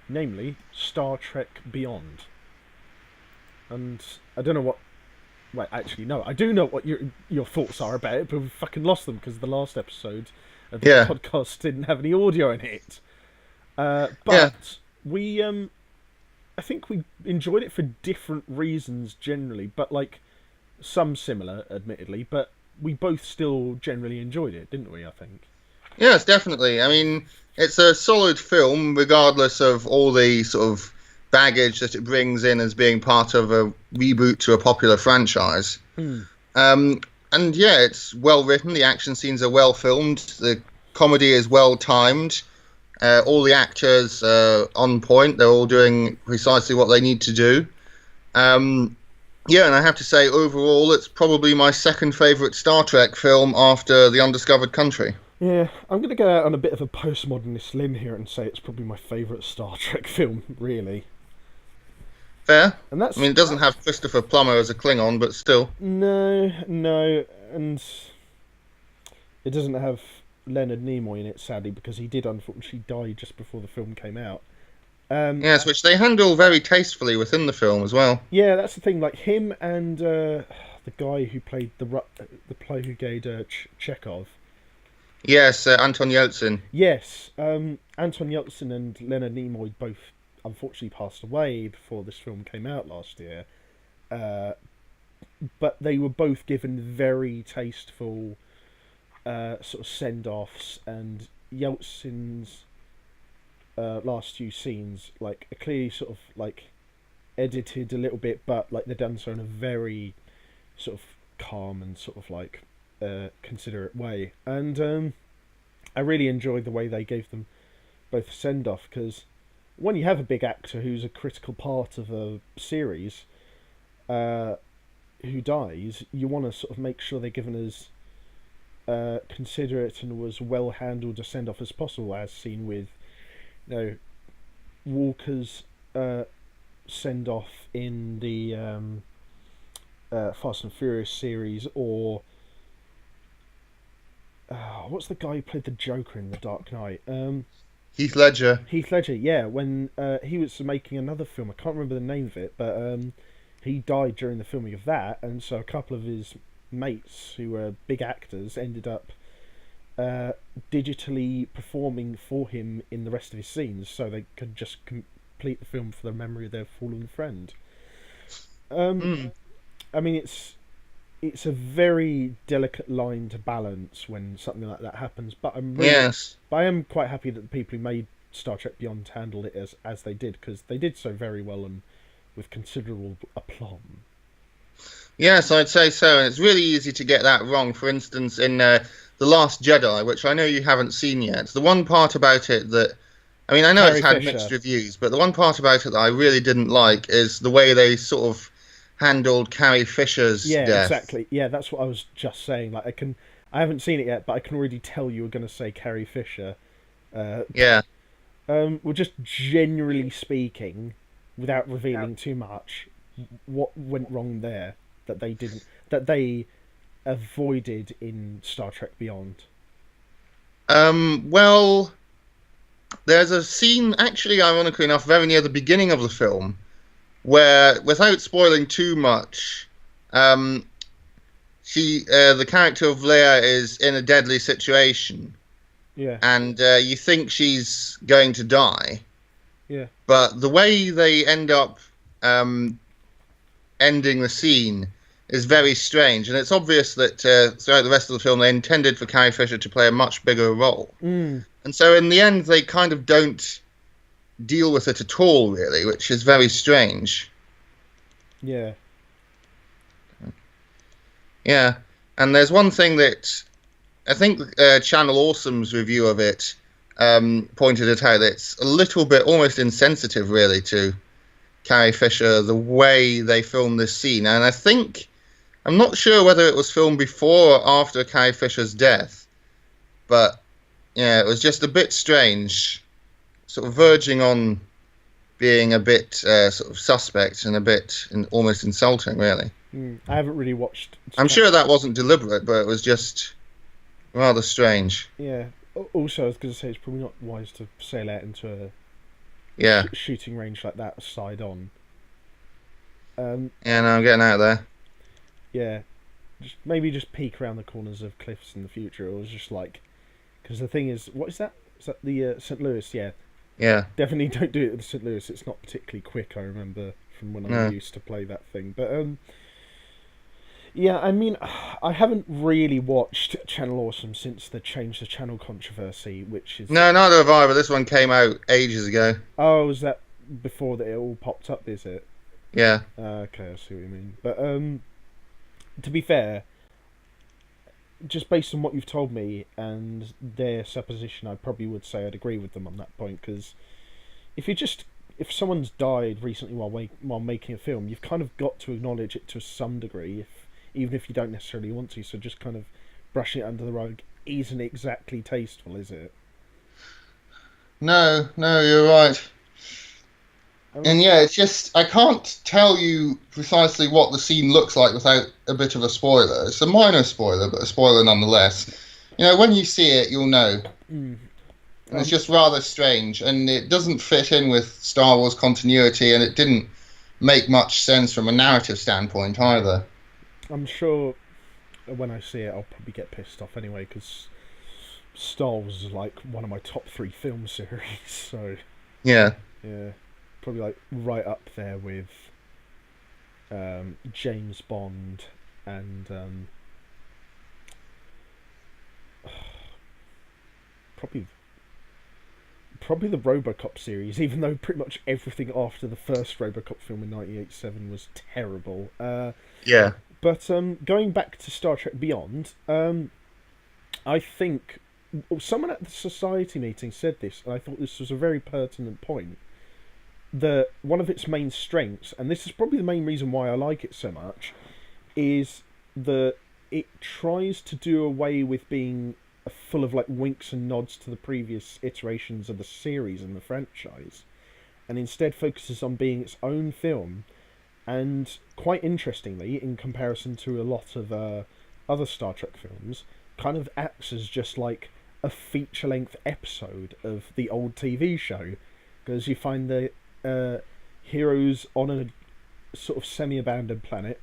namely Star Trek Beyond. And I don't know what. Wait, actually, no, I do know what your thoughts are about it, but we fucking lost them because the last episode of this Yeah. podcast didn't have any audio in it. Yeah. But we, I think we enjoyed it for different reasons generally, but like some similar, admittedly. But we both still generally enjoyed it, didn't we? I think. Yes, definitely. I mean, it's a solid film, regardless of all the sort of baggage that it brings in as being part of a reboot to a popular franchise. Hmm. Um, and yeah, it's well written. The action scenes are well filmed. The comedy is well timed. All the actors are on point. They're all doing precisely what they need to do. Yeah, and I have to say, overall, it's probably my second favourite Star Trek film after The Undiscovered Country. Yeah, I'm going to go out on a bit of a postmodernist limb here and say it's probably my favourite Star Trek film, really. Fair. And that's I mean, it doesn't have Christopher Plummer as a Klingon, but still. no, and it doesn't have Leonard Nimoy in it, sadly, because he did unfortunately die just before the film came out. Yes, which they handle very tastefully within the film as well. Yeah, that's the thing. Like him and the guy who played the play who gave Chekhov. Yes, Anton Yeltsin. Yes, Anton Yeltsin and Leonard Nimoy both unfortunately passed away before this film came out last year. But they were both given very tasteful sort of send-offs, and Yeltsin's last few scenes like are clearly sort of like edited a little bit, but like they're done so in a very sort of calm and sort of like considerate way. And I really enjoyed the way they gave them both a send off, because when you have a big actor who's a critical part of a series who dies, you want to sort of make sure they're given as considerate and was well handled a send off as possible, as seen with Walker's send off in the Fast and Furious series, or what's the guy who played the Joker in The Dark Knight? Heath Ledger. Heath Ledger, yeah, when he was making another film, I can't remember the name of it, but he died during the filming of that, and so a couple of his mates, who were big actors, ended up digitally performing for him in the rest of his scenes, so they could just complete the film for the memory of their fallen friend. I mean, it's a very delicate line to balance when something like that happens, but Yes. I am quite happy that the people who made Star Trek Beyond handled it as they did, because they did so very well and with considerable aplomb. Yes, I'd say so. And it's really easy to get that wrong. For instance, in The Last Jedi, which I know you haven't seen yet, the one part about it that, I mean, I know Carrie it's had Fisher. mixed reviews, but the one part about it that I really didn't like is the way they sort of handled Carrie Fisher's Yeah, death. exactly. Yeah, that's what I was just saying. Like, I haven't seen it yet, but I can already tell you were going to say Carrie Fisher. Uh, Yeah. well, just generally speaking, without revealing too much, what went wrong there that they avoided in Star Trek Beyond? Well, there's a scene, actually, ironically enough, very near the beginning of the film, where, without spoiling too much, um, the character of Leia is in a deadly situation, Yeah, and you think she's going to die, yeah, but the way they end up um, ending the scene is very strange, and it's obvious that throughout the rest of the film they intended for Carrie Fisher to play a much bigger role, mm, and so in the end they kind of don't deal with it at all, really, which is very strange. yeah, Yeah, and there's one thing that I think Channel Awesome's review of it pointed it out. It's a little bit almost insensitive, really, to Carrie Fisher, the way they filmed this scene. And I think, I'm not sure whether it was filmed before or after Carrie Fisher's death, but yeah, it was just a bit strange, sort of verging on being a bit sort of suspect and a bit almost insulting, really. I haven't really watched. I'm sure that wasn't deliberate, but it was just rather strange. Yeah. Also, I was going to say it's probably not wise to sail out into a Yeah, shooting range like that side on. yeah, no, I'm getting out of there. Yeah, maybe just peek around the corners of cliffs in the future. It was just like, because the thing is, what is that? Is that the St. Louis? Yeah, Yeah, definitely don't do it with the St. Louis. It's not particularly quick. I remember from when I no. used to play that thing. But yeah, I mean, I haven't really watched Channel Awesome since the change the channel controversy, which is No, neither have I, but this one came out ages ago. oh, was that before that it all popped up? Is it? Yeah, Okay, I see what you mean. But to be fair, just based on what you've told me and their supposition, I probably would say I'd agree with them on that point. Because if someone's died recently while making a film, you've kind of got to acknowledge it to some degree, even if you don't necessarily want to. So just kind of brushing it under the rug isn't exactly tasteful, is it? no, no, you're right. I mean, And yeah, it's just, I can't tell you precisely what the scene looks like without a bit of a spoiler. It's a minor spoiler, but a spoiler nonetheless. You know, when you see it, you'll know. mm, And it's I'm just rather strange, and it doesn't fit in with Star Wars continuity, and it didn't make much sense from a narrative standpoint either. I'm sure when I see it, I'll probably get pissed off anyway because Star Wars is like one of my top three film series. So Yeah. yeah, probably like right up there with James Bond and probably the RoboCop series. Even though pretty much everything after the first RoboCop film in 1987 was terrible. Yeah. But going back to Star Trek Beyond, I think someone at the Society meeting said this, and I thought this was a very pertinent point. That one of its main strengths, and this is probably the main reason why I like it so much, is that it tries to do away with being full of like winks and nods to the previous iterations of the series and the franchise, and instead focuses on being its own film. And quite interestingly, in comparison to a lot of other Star Trek films, kind of acts as just like a feature-length episode of the old TV show, because you find the heroes on a sort of semi-abandoned planet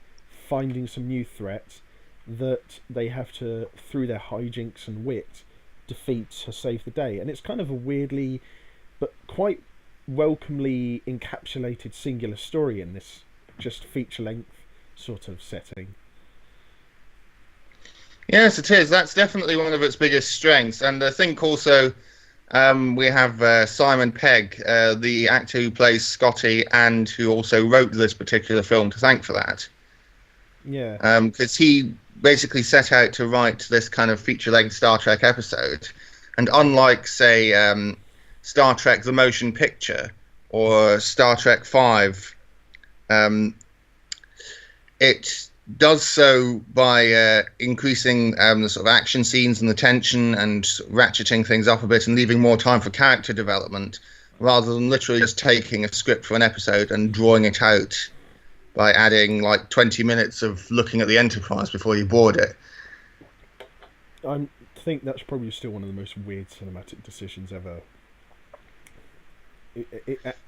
finding some new threats that they have to, through their hijinks and wit, defeat to save the day. And it's kind of a weirdly, but quite welcomely encapsulated singular story in this just feature-length sort of setting. Yes, it is. That's definitely one of its biggest strengths. And I think also we have Simon Pegg, the actor who plays Scotty and who also wrote this particular film, to thank for that. Yeah. Because he basically set out to write this kind of feature-length Star Trek episode. And unlike, say, Star Trek The Motion Picture or Star Trek 5, it does so by increasing the sort of action scenes and the tension and ratcheting things up a bit and leaving more time for character development rather than literally just taking a script for an episode and drawing it out by adding like 20 minutes of looking at the Enterprise before you board it. I think that's probably still one of the most weird cinematic decisions ever.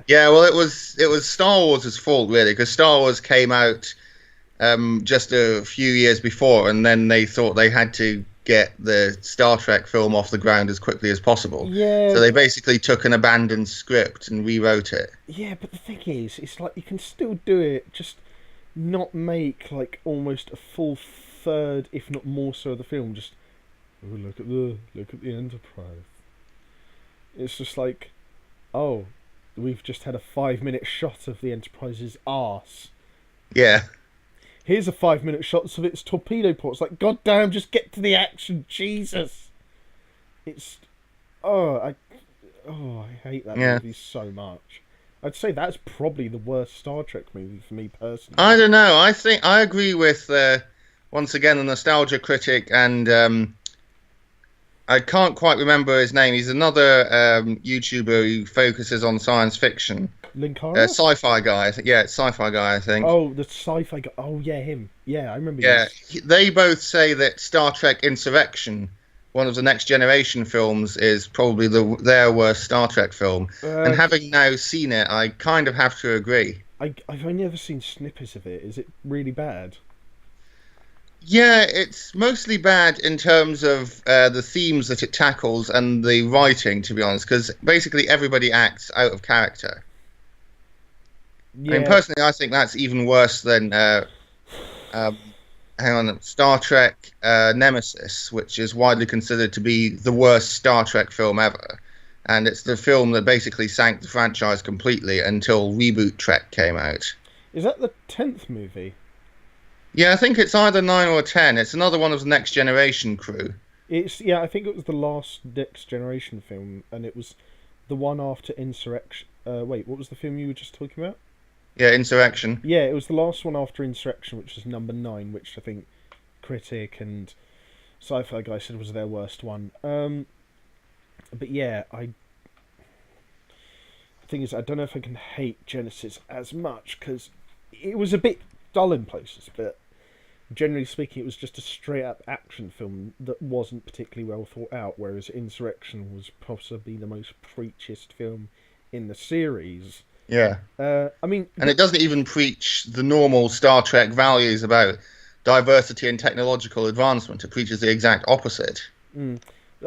Yeah, well, it was Star Wars' fault, really, because Star Wars came out just a few years before, and then they thought they had to get the Star Trek film off the ground as quickly as possible. Yeah. So they basically took an abandoned script and rewrote it. Yeah, but the thing is, it's like you can still do it, just not make like almost a full third, if not more so, of the film. Just look at the Enterprise. It's just like, oh, we've just had a 5-minute shot of the Enterprise's arse. Yeah. Here's a 5-minute shot of its torpedo ports. Like, goddamn, just get to the action, Jesus! It's I hate that movie so much. I'd say that's probably the worst Star Trek movie for me personally. I don't know. I think I agree with once again the nostalgia critic, and I can't quite remember his name. He's another YouTuber who focuses on science fiction. Linkara? Sci-fi guy. It's sci-fi guy, I think. Oh, the sci-fi guy. Oh, yeah, him. Yeah, I remember. Yeah, they both say that Star Trek Insurrection, one of the Next Generation films, is probably their worst Star Trek film. And having now seen it, I kind of have to agree. I've only ever seen snippets of it. Is it really bad? Yeah, it's mostly bad in terms of the themes that it tackles and the writing, to be honest, because basically everybody acts out of character. Yeah. I mean, personally, I think that's even worse than Star Trek Nemesis, which is widely considered to be the worst Star Trek film ever. And it's the film that basically sank the franchise completely until Reboot Trek came out. Is that the 10th movie? Yeah, I think it's either 9 or 10. It's another one of the Next Generation crew. I think it was the last Next Generation film, and it was the one after Insurrection. Wait, what was the film you were just talking about? Yeah, Insurrection. Yeah, it was the last one after Insurrection, which was number 9, which I think Critic and Sci-Fi Guy said was their worst one. But yeah, the thing is, I don't know if I can hate Genesis as much, because it was a bit dull in places, but generally speaking, it was just a straight-up action film that wasn't particularly well thought out, whereas Insurrection was possibly the most preachest film in the series. Yeah. I mean... And it doesn't even preach the normal Star Trek values about diversity and technological advancement. It preaches the exact opposite. I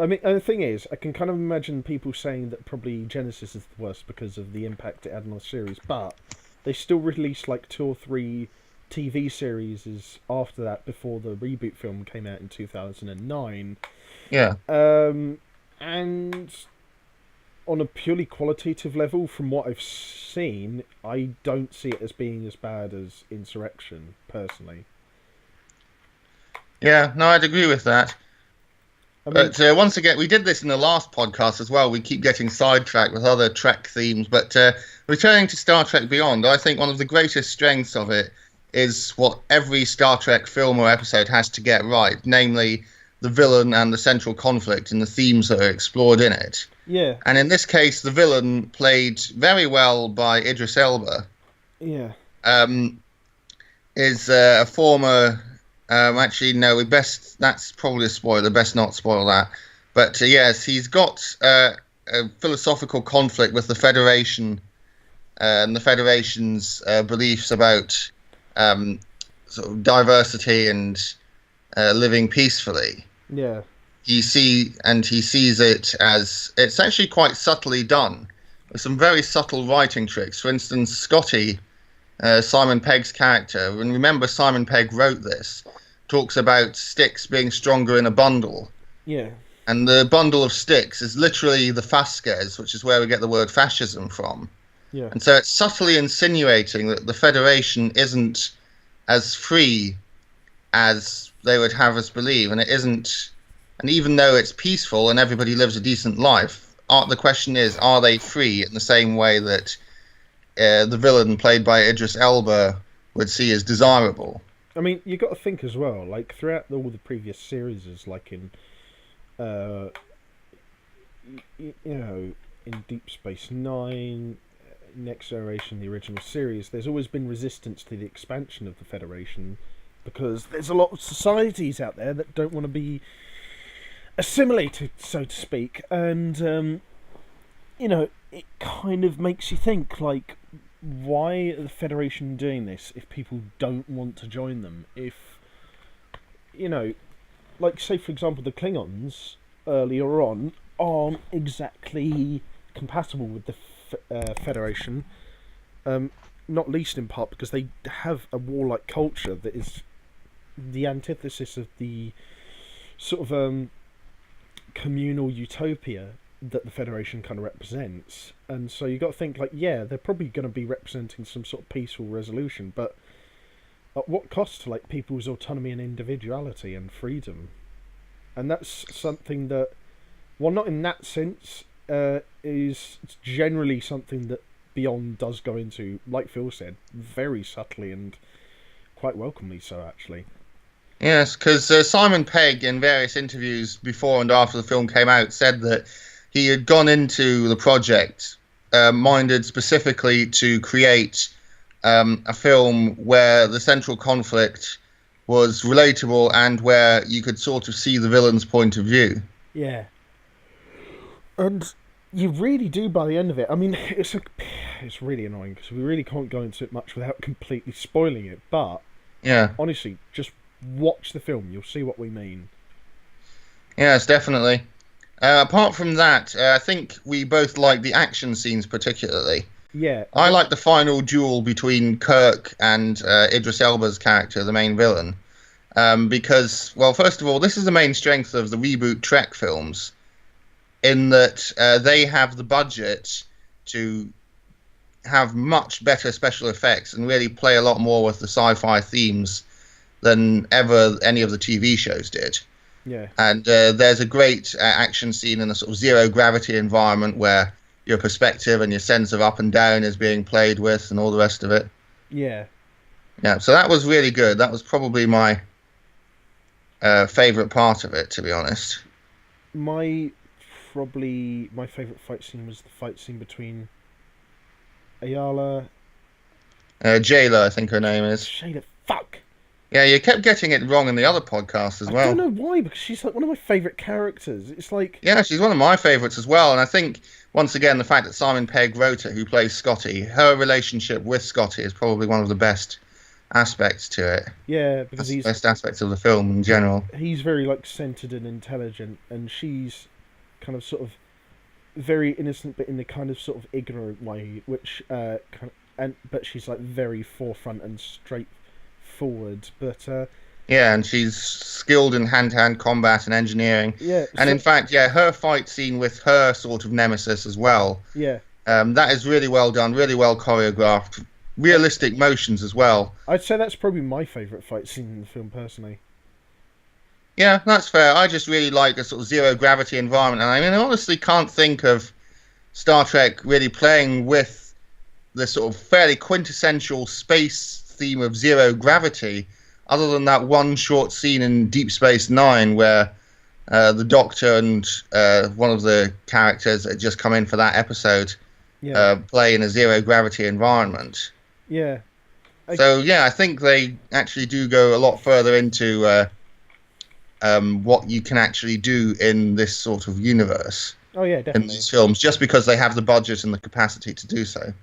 mean, the thing is, I can kind of imagine people saying that probably Genesis is the worst because of the impact it had on the series, but they still released like 2 or 3 TV series after that before the reboot film came out in 2009. Yeah. And on a purely qualitative level, from what I've seen, I don't see it as being as bad as Insurrection, personally. Yeah, no, I'd agree with that. But once again, we did this in the last podcast as well. We keep getting sidetracked with other Trek themes. But returning to Star Trek Beyond, I think one of the greatest strengths of it is what every Star Trek film or episode has to get right, namely the villain and the central conflict and the themes that are explored in it. Yeah. And in this case, the villain, played very well by Idris Elba, yeah, is a former... actually, no, that's probably a spoiler. Best not spoil that. But yes, he's got a philosophical conflict with the Federation and the Federation's beliefs about sort of diversity and living peacefully. Yeah. He sees it as it's actually quite subtly done with some very subtle writing tricks. For instance, Scotty, Simon Pegg's character, and remember Simon Pegg wrote this, talks about sticks being stronger in a bundle. Yeah. And the bundle of sticks is literally the Fasces, which is where we get the word fascism from. Yeah. And so it's subtly insinuating that the Federation isn't as free as they would have us believe, and it isn't. And even though it's peaceful and everybody lives a decent life, the question is, are they free in the same way that the villain played by Idris Elba would see as desirable? I mean, you got to think as well. Like throughout all the previous series, like in, uh, you know, in Deep Space Nine, Next Generation, the original series, there's always been resistance to the expansion of the Federation because there's a lot of societies out there that don't want to be assimilated, so to speak, and it kind of makes you think like, why are the Federation doing this if people don't want to join them? If you know, like say for example, the Klingons earlier on aren't exactly compatible with the Federation, um, not least in part because they have a warlike culture that is the antithesis of the sort of communal utopia that the Federation kind of represents. And so you got to think like, yeah, they're probably going to be representing some sort of peaceful resolution, but at what cost to like people's autonomy and individuality and freedom? And that's something that, well, not in that sense, is generally something that Beyond does go into, like Phil said, very subtly and quite welcomely so, actually. Yes, because Simon Pegg, in various interviews before and after the film came out, said that he had gone into the project minded specifically to create a film where the central conflict was relatable and where you could sort of see the villain's point of view. Yeah. And you really do by the end of it. I mean, it's really annoying because we really can't go into it much without completely spoiling it. But Yeah, honestly, just watch the film. You'll see what we mean. yes, definitely. Apart from that, I think we both like the action scenes particularly. Yeah, I like the final duel between Kirk and Idris Elba's character, the main villain, because, well, first of all, this is the main strength of the reboot Trek films, in that they have the budget to have much better special effects and really play a lot more with the sci-fi themes than ever any of the TV shows did. yeah, And there's a great action scene in a sort of zero gravity environment where your perspective and your sense of up and down is being played with and all the rest of it. yeah. Yeah, so that was really good. That was probably my favourite part of it, to be honest. Probably my favourite fight scene was the fight scene between Ayala. Jayla, I think her name is. Shayla. Fuck. Yeah, you kept getting it wrong in the other podcast as well. I don't know why, because she's like one of my favourite characters. It's like, Yeah, she's one of my favourites as well. And I think, once again, the fact that Simon Pegg wrote it, who plays Scotty, her relationship with Scotty is probably one of the best aspects to it. yeah, because That's the best aspects of the film in general. he's very like centered and intelligent, and she's kind of sort of very innocent, but in the kind of sort of ignorant way, which but she's like very forefront and straightforward. But Yeah, and she's skilled in hand-to-hand combat and engineering. yeah, And in fact, yeah, her fight scene with her sort of nemesis as well, yeah, that is really well done, really well choreographed, realistic motions as well. I'd say that's probably my favourite fight scene in the film, personally. Yeah, that's fair. I just really like a sort of zero-gravity environment. And I mean, I honestly can't think of Star Trek really playing with the sort of fairly quintessential space theme of zero gravity, other than that one short scene in Deep Space Nine where the Doctor and one of the characters that had just come in for that episode Yeah, play in a zero gravity environment. yeah, So yeah, I think they actually do go a lot further into what you can actually do in this sort of universe oh yeah, in definitely. these films, just because they have the budget and the capacity to do so.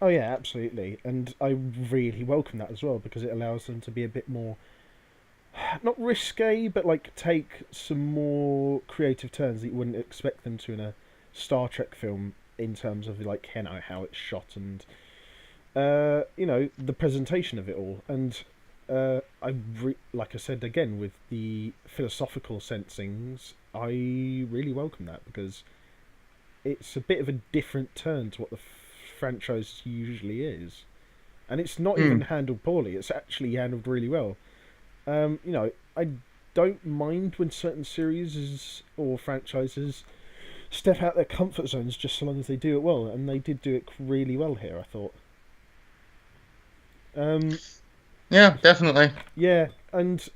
Oh yeah, absolutely, and I really welcome that as well because it allows them to be a bit more, not risque, but like take some more creative turns that you wouldn't expect them to in a Star Trek film in terms of like how it's shot and the presentation of it all. And like I said again with the philosophical sensings, I really welcome that because it's a bit of a different turn to what the franchise usually is, and it's not even handled poorly. It's actually handled really well. I don't mind when certain series or franchises step out their comfort zones, just so long as they do it well, and they did do it really well here, I thought. Yeah, definitely. Yeah, and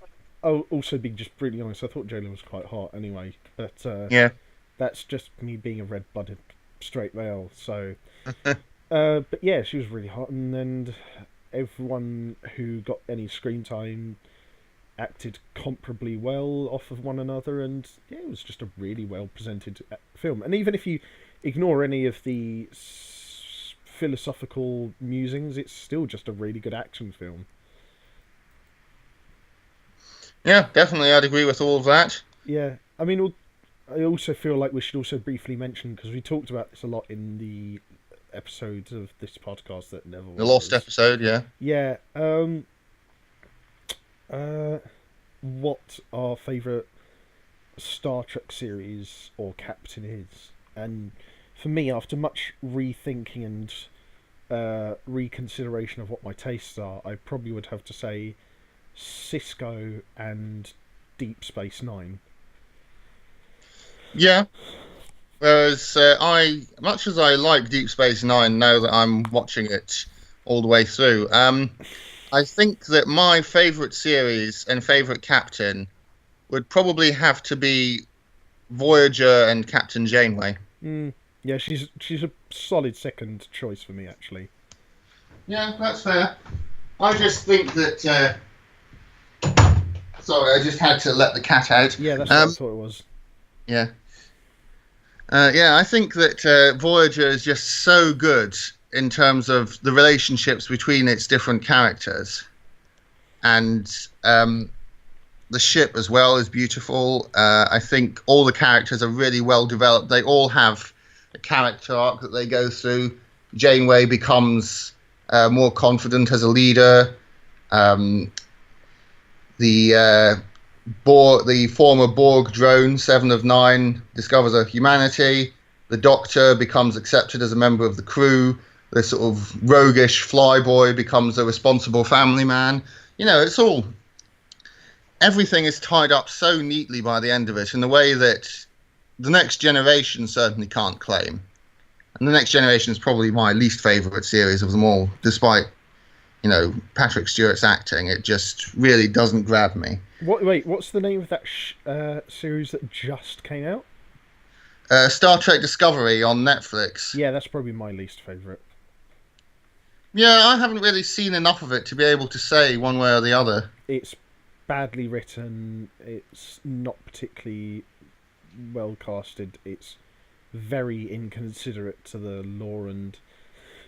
I'll also be just brutally honest. I thought Jayla was quite hot anyway, but Yeah. that's just me being a red-blooded straight male. So, but yeah, she was really hot, and then everyone who got any screen time acted comparably well off of one another, and yeah, it was just a really well presented film. And even if you ignore any of the philosophical musings, it's still just a really good action film. Yeah, definitely. I'd agree with all of that. Yeah, I mean, I also feel like we should also briefly mention, because we talked about this a lot in the episodes of this podcast that never The Lost was. episode, yeah. Yeah, uh, what our favourite Star Trek series or captain is. And for me, after much rethinking and reconsideration of what my tastes are, I probably would have to say Cisco and Deep Space Nine. Yeah. Whereas much as I like Deep Space Nine, now that I'm watching it all the way through, I think that my favourite series and favourite captain would probably have to be Voyager and Captain Janeway. Mm, yeah, she's a solid second choice for me, actually. Yeah, that's fair. I just think that. Sorry, I just had to let the cat out. Yeah, that's what I thought it was. Yeah. Yeah, I think that Voyager is just so good in terms of the relationships between its different characters. And the ship as well is beautiful. I think all the characters are really well developed. They all have a character arc that they go through. Janeway becomes more confident as a leader. The the former Borg drone, Seven of Nine, discovers a humanity. The Doctor becomes accepted as a member of the crew. The sort of roguish flyboy becomes a responsible family man. You know, it's all... Everything is tied up so neatly by the end of it in a way that the Next Generation certainly can't claim. And the Next Generation is probably my least favourite series of them all, despite, you know, Patrick Stewart's acting. It just really doesn't grab me. Wait, what's the name of that series that just came out? Star Trek Discovery on Netflix. Yeah, that's probably my least favourite. Yeah, I haven't really seen enough of it to be able to say one way or the other. It's badly written. It's not particularly well casted. It's very inconsiderate to the lore and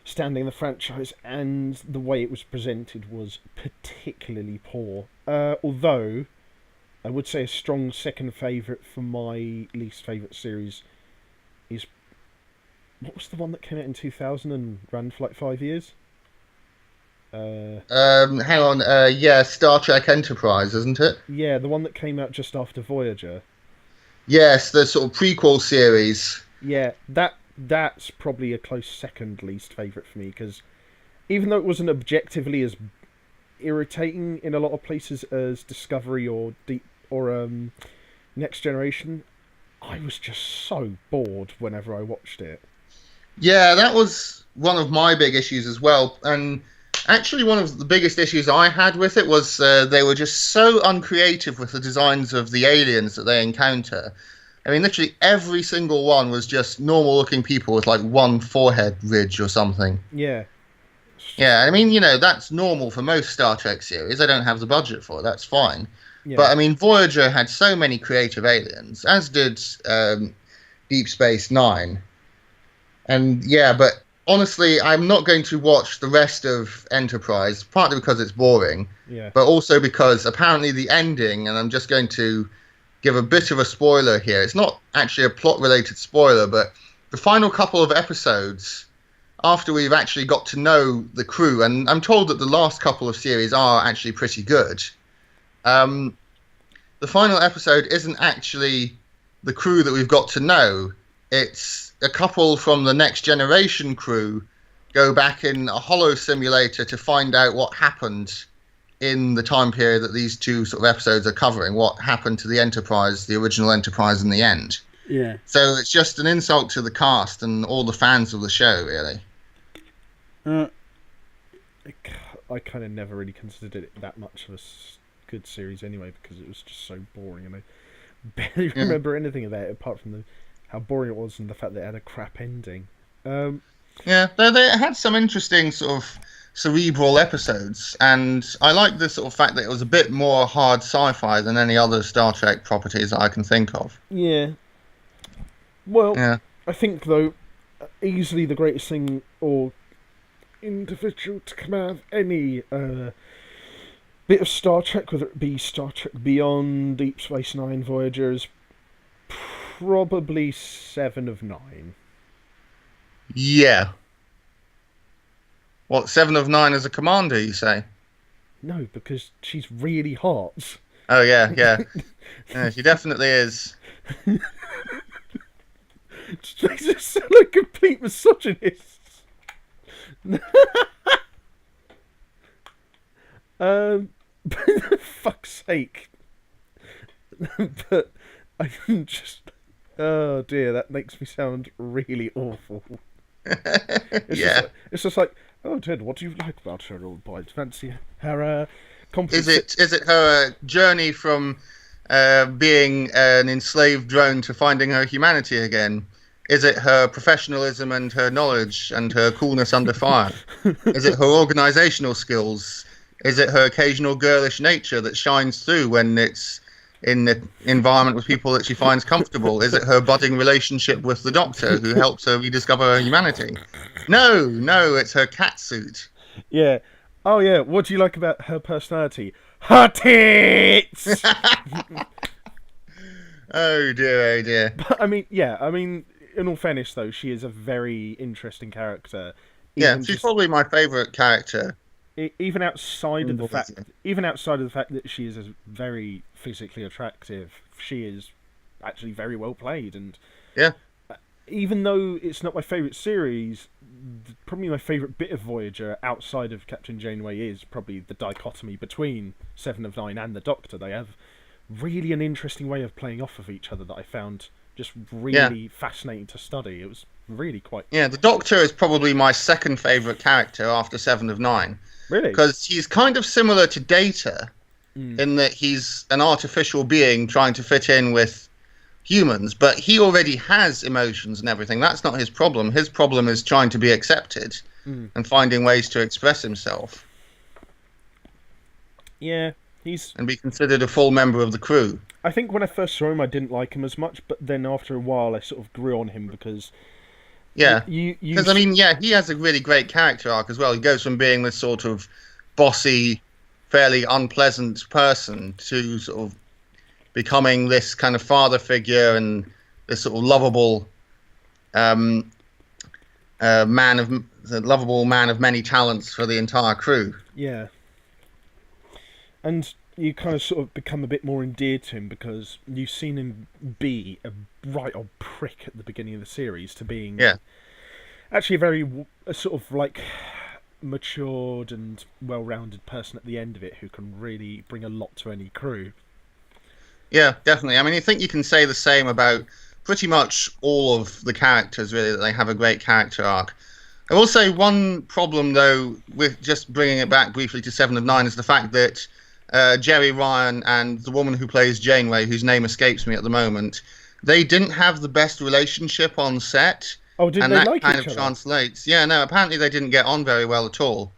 standing the franchise, and the way it was presented was particularly poor. Although I would say a strong second favourite for my least favourite series is, what was the one that came out in 2000 and ran for like 5 years? Hang on. Yeah, Star Trek Enterprise, isn't it? Yeah, the one that came out just after Voyager. Yes, the sort of prequel series. Yeah, that's probably a close second least favourite for me, because even though it wasn't objectively as irritating in a lot of places as Discovery or Next Generation, I was just so bored whenever I watched it. Yeah, that was one of my big issues as well. And actually, one of the biggest issues I had with it was they were just so uncreative with the designs of the aliens that they encounter. I mean, literally every single one was just normal-looking people with like one forehead ridge or something. Yeah. Yeah, I mean, you know, that's normal for most Star Trek series. They don't have the budget for it. That's fine. Yeah. But I mean, Voyager had so many creative aliens, as did Deep Space Nine. And yeah, but honestly, I'm not going to watch the rest of Enterprise, partly because it's boring, Yeah. but also because apparently the ending, and I'm just going to give a bit of a spoiler here. It's not actually a plot-related spoiler, but the final couple of episodes, after we've actually got to know the crew, and I'm told that the last couple of series are actually pretty good, the final episode isn't actually the crew that we've got to know. It's a couple from the Next Generation crew go back in a holo simulator to find out what happened in the time period that these two sort of episodes are covering, what happened to the Enterprise, the original Enterprise in the end. Yeah. So it's just an insult to the cast and all the fans of the show, really. I kind of never really considered it that much of a good series anyway, because it was just so boring, and I barely Yeah. remember anything about it apart from how boring it was and the fact that it had a crap ending. Yeah, they had some interesting sort of cerebral episodes, and I like the sort of fact that it was a bit more hard sci-fi than any other Star Trek properties that I can think of. Yeah. Well, Yeah, I think though, easily the greatest thing or individual to come out of any bit of Star Trek, whether it be Star Trek Beyond, Deep Space Nine, Voyager, is probably 7 of 9. yeah. What, 7 of 9 as a commander, you say? No, because she's really hot. Oh yeah, yeah, yeah. She definitely is. They just sound like complete misogynists. For fuck's sake. But I'm just. Oh dear, that makes me sound really awful. Yeah. It's just like, oh Ted, what do you like about her, old boy? Fancy her Is competence? it her journey from being an enslaved drone to finding her humanity again? Is it her professionalism and her knowledge and her coolness under fire? Is it her organizational skills? Is it her occasional girlish nature that shines through when it's in the environment with people that she finds comfortable? Is it her budding relationship with the Doctor who helps her rediscover her humanity? No, no, it's her cat suit. Yeah. Oh yeah. What do you like about her personality? Her tits. Oh dear, oh dear. But I mean, yeah. I mean, in all fairness, though, she is a very interesting character. Yeah, Even she's just probably my favourite character. even outside of in the fact, Voyager. even outside of the fact that she is very physically attractive, she is actually very well played. And Yeah, even though it's not my favourite series, probably my favourite bit of Voyager outside of Captain Janeway is probably the dichotomy between 7 of 9 and the Doctor. They have really an interesting way of playing off of each other that I found just yeah, really fascinating to study. It was really quite yeah. The Doctor is probably my second favourite character after 7 of 9 really. because he's kind of similar to Data Mm, in that he's an artificial being trying to fit in with humans, but he already has emotions and everything. That's not his problem. His problem is trying to be accepted mm. and finding ways to express himself Yeah, he's. and be considered a full member of the crew. I think when I first saw him, I didn't like him as much, but then after a while, I sort of grew on him because Yeah, you because I mean, yeah, he has a really great character arc as well. He goes from being this sort of bossy, fairly unpleasant person to sort of becoming this kind of father figure and this sort of lovable um, the lovable man of many talents for the entire crew. yeah, and you kind of sort of become a bit more endeared to him because you've seen him be a right old prick at the beginning of the series to being Yeah, actually a sort of like matured and well-rounded person at the end of it who can really bring a lot to any crew. yeah, definitely. I mean, I think you can say the same about pretty much all of the characters, really, that they have a great character arc. I will say one problem, though, with just bringing it back briefly to 7 of 9 is the fact that Jerry Ryan and the woman who plays Janeway, whose name escapes me at the moment, they didn't have the best relationship on set, Oh, didn't and they that like kind each of other? translates. Yeah, no, apparently they didn't get on very well at all.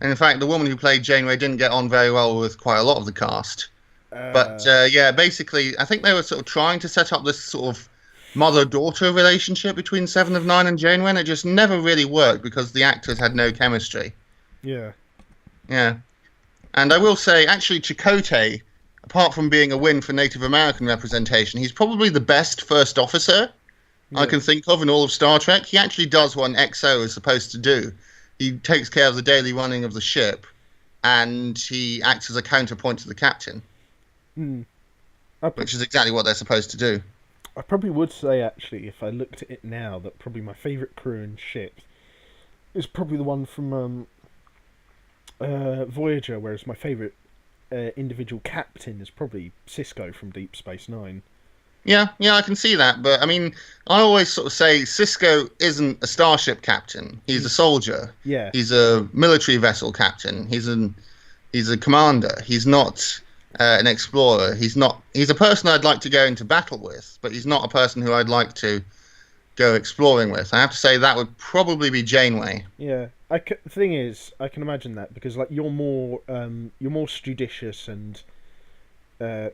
And in fact, the woman who played Janeway didn't get on very well with quite a lot of the cast. But Uh, yeah, basically, I think they were sort of trying to set up this sort of mother-daughter relationship between 7 of 9 and Janeway, and it just never really worked because the actors had no chemistry. yeah. Yeah. And I will say, actually, Chakotay, apart from being a win for Native American representation, he's probably the best first officer I Yeah. can think of in all of Star Trek. He actually does what an XO is supposed to do. He takes care of the daily running of the ship, and he acts as a counterpoint to the captain, Hmm. I, pr- which is exactly what they're supposed to do. I probably would say, actually, if I looked at it now, that probably my favourite crew and ship is probably the one from Voyager, whereas my favourite individual captain is probably Cisco from Deep Space Nine. Yeah, I can see that. But I mean, I always sort of say Cisco isn't a starship captain. He's a soldier. Yeah, He's a military vessel captain. He's a commander. He's not an explorer. He's not. He's a person I'd like to go into battle with, but he's not a person who I'd like to go exploring with. I have to say that would probably be Janeway. yeah. The thing is, I can imagine that because like you're more judicious and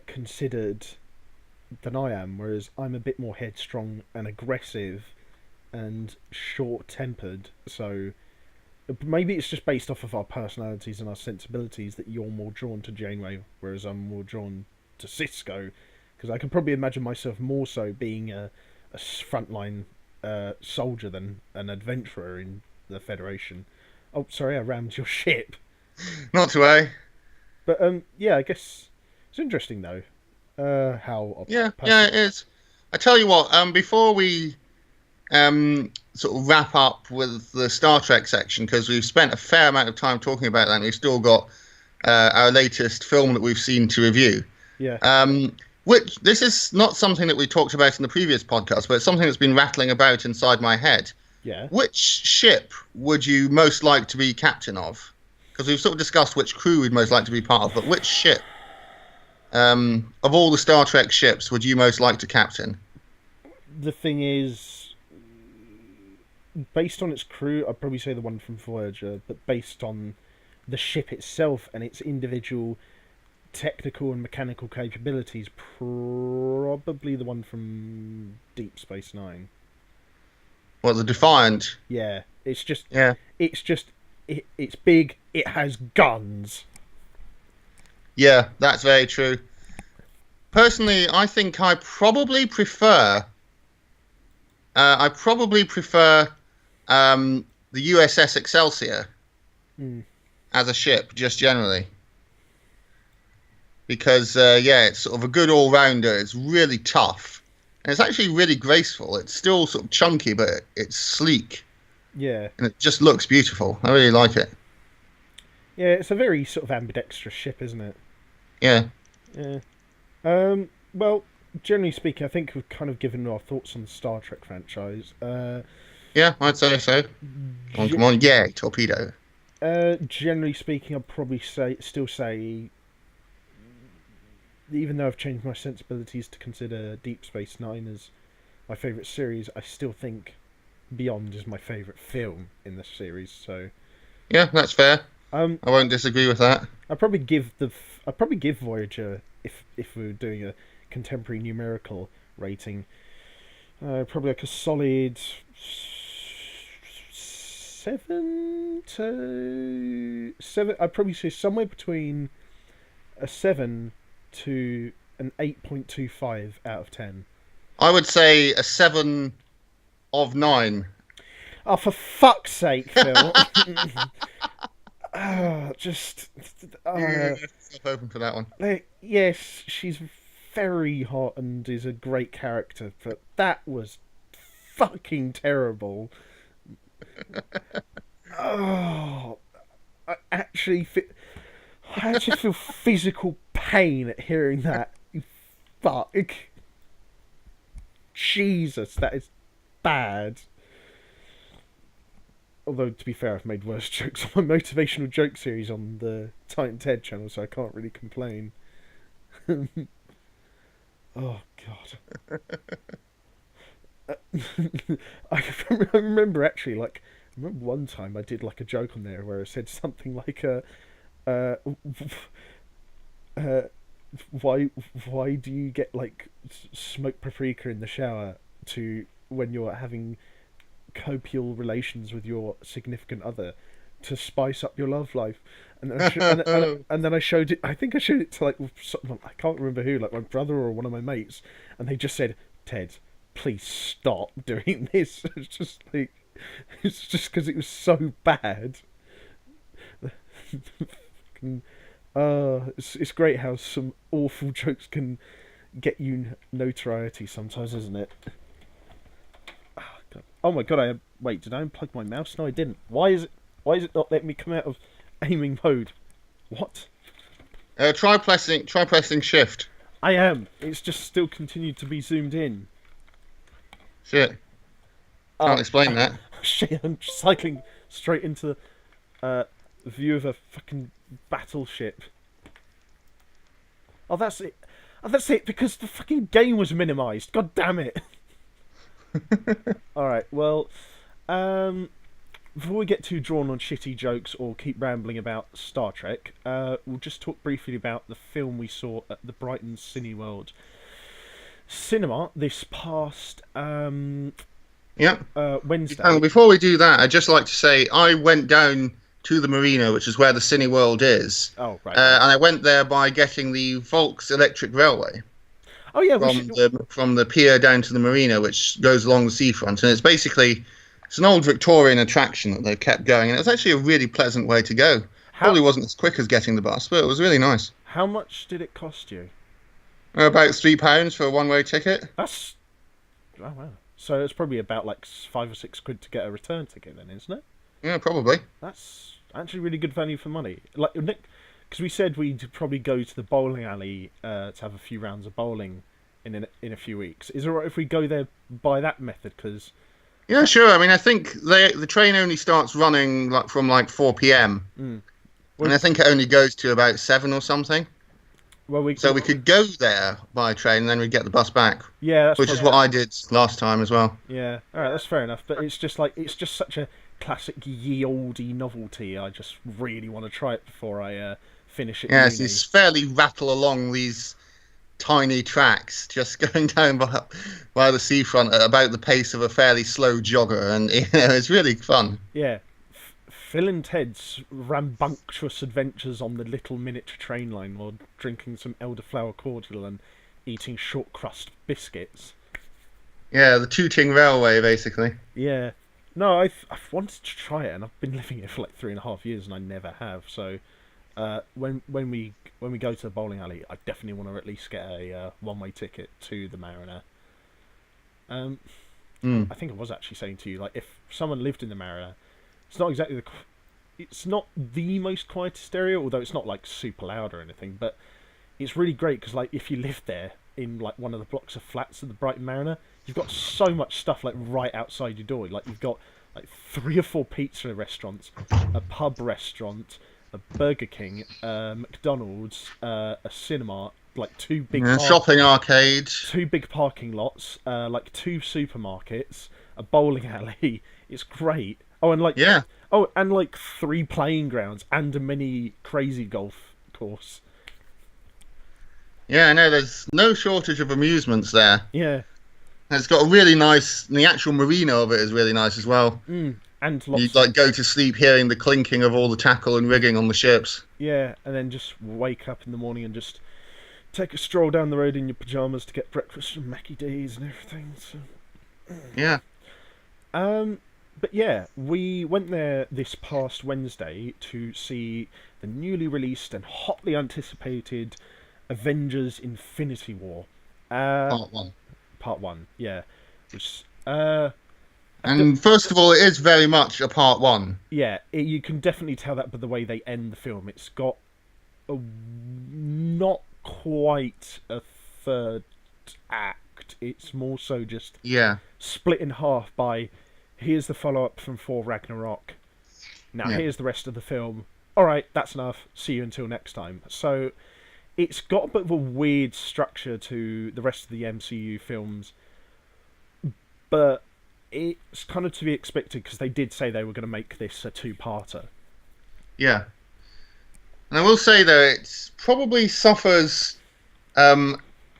considered than I am, whereas I'm a bit more headstrong and aggressive and short-tempered. So maybe it's just based off of our personalities and our sensibilities that you're more drawn to Janeway, whereas I'm more drawn to Cisco. Because I can probably imagine myself more so being a frontline soldier than an adventurer in the Federation. Oh, sorry, I rammed your ship. Not to worry. But yeah, I guess it's interesting though. How Yeah, it is. I tell you what. Before we sort of wrap up with the Star Trek section, because we've spent a fair amount of time talking about that, and we've still got our latest film that we've seen to review. Yeah. Which this is not something that we talked about in the previous podcast, but it's something that's been rattling about inside my head. Yeah. Which ship would you most like to be captain of? Because we've sort of discussed which crew we'd most like to be part of, but which ship of all the Star Trek ships would you most like to captain? The thing is, based on its crew, I'd probably say the one from Voyager, but based on the ship itself and its individual technical and mechanical capabilities, probably the one from Deep Space Nine. Well, the Defiant. Yeah, it's just, Yeah. it's big. It has guns. Yeah, that's very true. Personally, I think I probably prefer. The USS Excelsior as a ship, just generally, because it's sort of a good all-rounder. It's really tough, and it's actually really graceful. It's still sort of chunky, but it's sleek. Yeah. And it just looks beautiful. I really like it. Yeah, it's a very sort of ambidextrous ship, isn't it? Yeah. Yeah. Well, generally speaking, I think we've kind of given our thoughts on the Star Trek franchise. Yeah, I'd say so. Come on, yeah, torpedo. Generally speaking, I'd probably still say, even though I've changed my sensibilities to consider Deep Space Nine as my favourite series, I still think Beyond is my favourite film in the series. So yeah, that's fair. I won't disagree with that. I'd probably give Voyager, if we were doing a contemporary numerical rating, probably like a solid 7. I'd probably say somewhere between a 7 to an 8.25 out of 10. I would say a 7 of 9. Oh, for fuck's sake, Phil! Open for that one. Yes, she's very hot and is a great character, but that was fucking terrible. Oh, I actually feel physical pain at hearing that. You fuck. Jesus, that is bad. Although, to be fair, I've made worse jokes on my motivational joke series on the Titan Ted channel, so I can't really complain. Oh, God. I remember actually, I remember one time I did like a joke on there where I said something like, why do you get like smoked paprika in the shower to when you're having copial relations with your significant other to spice up your love life? And then and then I showed it. I think I showed it to I can't remember who, like my brother or one of my mates, and they just said, "Ted, please stop doing this." It's just because it was so bad. It's great how some awful jokes can get you notoriety sometimes, isn't it? Oh my god! Wait, did I unplug my mouse? No, I didn't. Why is it not letting me come out of aiming mode? What? Try pressing shift. I am. It's just still continued to be zoomed in. Shit. Oh, Can't explain that. shit! I'm cycling straight into the view of a fucking battleship. Oh, that's it. Oh, that's it. Because the fucking game was minimised. God damn it. All right. Well, before we get too drawn on shitty jokes or keep rambling about Star Trek, we'll just talk briefly about the film we saw at the Brighton Cineworld Cinema this past Yep. Wednesday. And before we do that, I'd just like to say I went down to the marina, which is where the Cineworld is. Oh, right. And I went there by getting the Volks Electric Railway Oh, yeah. from the pier down to the marina, which goes along the seafront. And it's an old Victorian attraction that they've kept going. And it was actually a really pleasant way to go. Probably wasn't as quick as getting the bus, but it was really nice. How much did it cost you? About £3 for a one-way ticket. That's... Oh, wow. So it's probably about like £5 or £6 to get a return ticket then, isn't it? Yeah, probably. That's actually really good value for money. Like, because we said we'd probably go to the bowling alley to have a few rounds of bowling in a few weeks. Is it alright if we go there by that method? Because yeah, sure. I mean, I think the train only starts running from 4 p.m. Well, and I think it only goes to about 7 or something. Well, we could go there by train and then we'd get the bus back. Yeah, which is what I did last time as well. Yeah, all right, that's fair enough. But it's just such a classic ye oldie novelty. I just really want to try it before I finish it. Yes, it's fairly rattle along these tiny tracks, just going down by the seafront at about the pace of a fairly slow jogger, and it's really fun. Yeah. Phil and Ted's rambunctious adventures on the little miniature train line while drinking some elderflower cordial and eating short crust biscuits. Yeah, the Tooting Railway, basically. Yeah. No, I've wanted to try it, and I've been living here for like 3.5 years, and I never have. So, when we go to the bowling alley, I definitely want to at least get a one-way ticket to the Mariner. I think I was actually saying to you, like, if someone lived in the Mariner, it's not the most quietest area, although it's not like super loud or anything. But it's really great because, like, if you live there in like one of the blocks of flats at the Brighton Mariner, you've got so much stuff like right outside your door. Like, you've got like 3 or 4 pizza restaurants, a pub restaurant, a Burger King, McDonald's, a cinema, like 2 big shopping arcades, 2 big parking lots, like 2 supermarkets, a bowling alley. It's great. Oh, and like 3 playing grounds and a mini crazy golf course. Yeah, I know. There's no shortage of amusements there. Yeah. And it's got a really nice. The actual marina of it is really nice as well. And you like go to sleep hearing the clinking of all the tackle and rigging on the ships. Yeah, and then just wake up in the morning and just take a stroll down the road in your pajamas to get breakfast from Mackie D's and everything. So. Yeah. But yeah, we went there this past Wednesday to see the newly released and hotly anticipated Avengers Infinity War. Part 1. Part 1, yeah. Which, and first of all, it is very much a part 1. Yeah, you can definitely tell that by the way they end the film. It's got not quite a third act. It's more so just split in half by... Here's the follow-up from Thor Ragnarok. Now, here's the rest of the film. Alright, that's enough. See you until next time. So, it's got a bit of a weird structure to the rest of the MCU films. But it's kind of to be expected, because they did say they were going to make this a 2-parter. Yeah. And I will say, though, it probably suffers...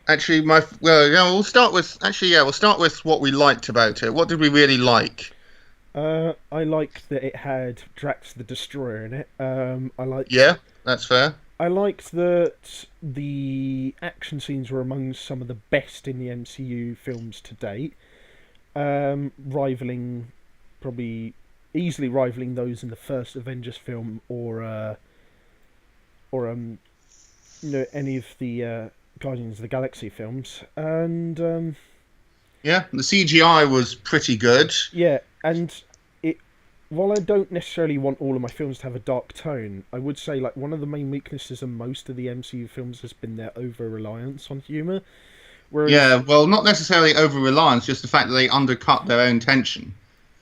Actually, we'll start with what we liked about it. What did we really like? I liked that it had Drax the Destroyer in it. Yeah, that's fair. I liked that the action scenes were among some of the best in the MCU films to date, easily rivaling those in the first Avengers film or any of the Guardians of the Galaxy films. And the CGI was pretty good. Yeah, and while I don't necessarily want all of my films to have a dark tone, I would say like one of the main weaknesses of most of the MCU films has been their over reliance on humor. Yeah, Whereas, well, not necessarily over reliance, just the fact that they undercut their own tension.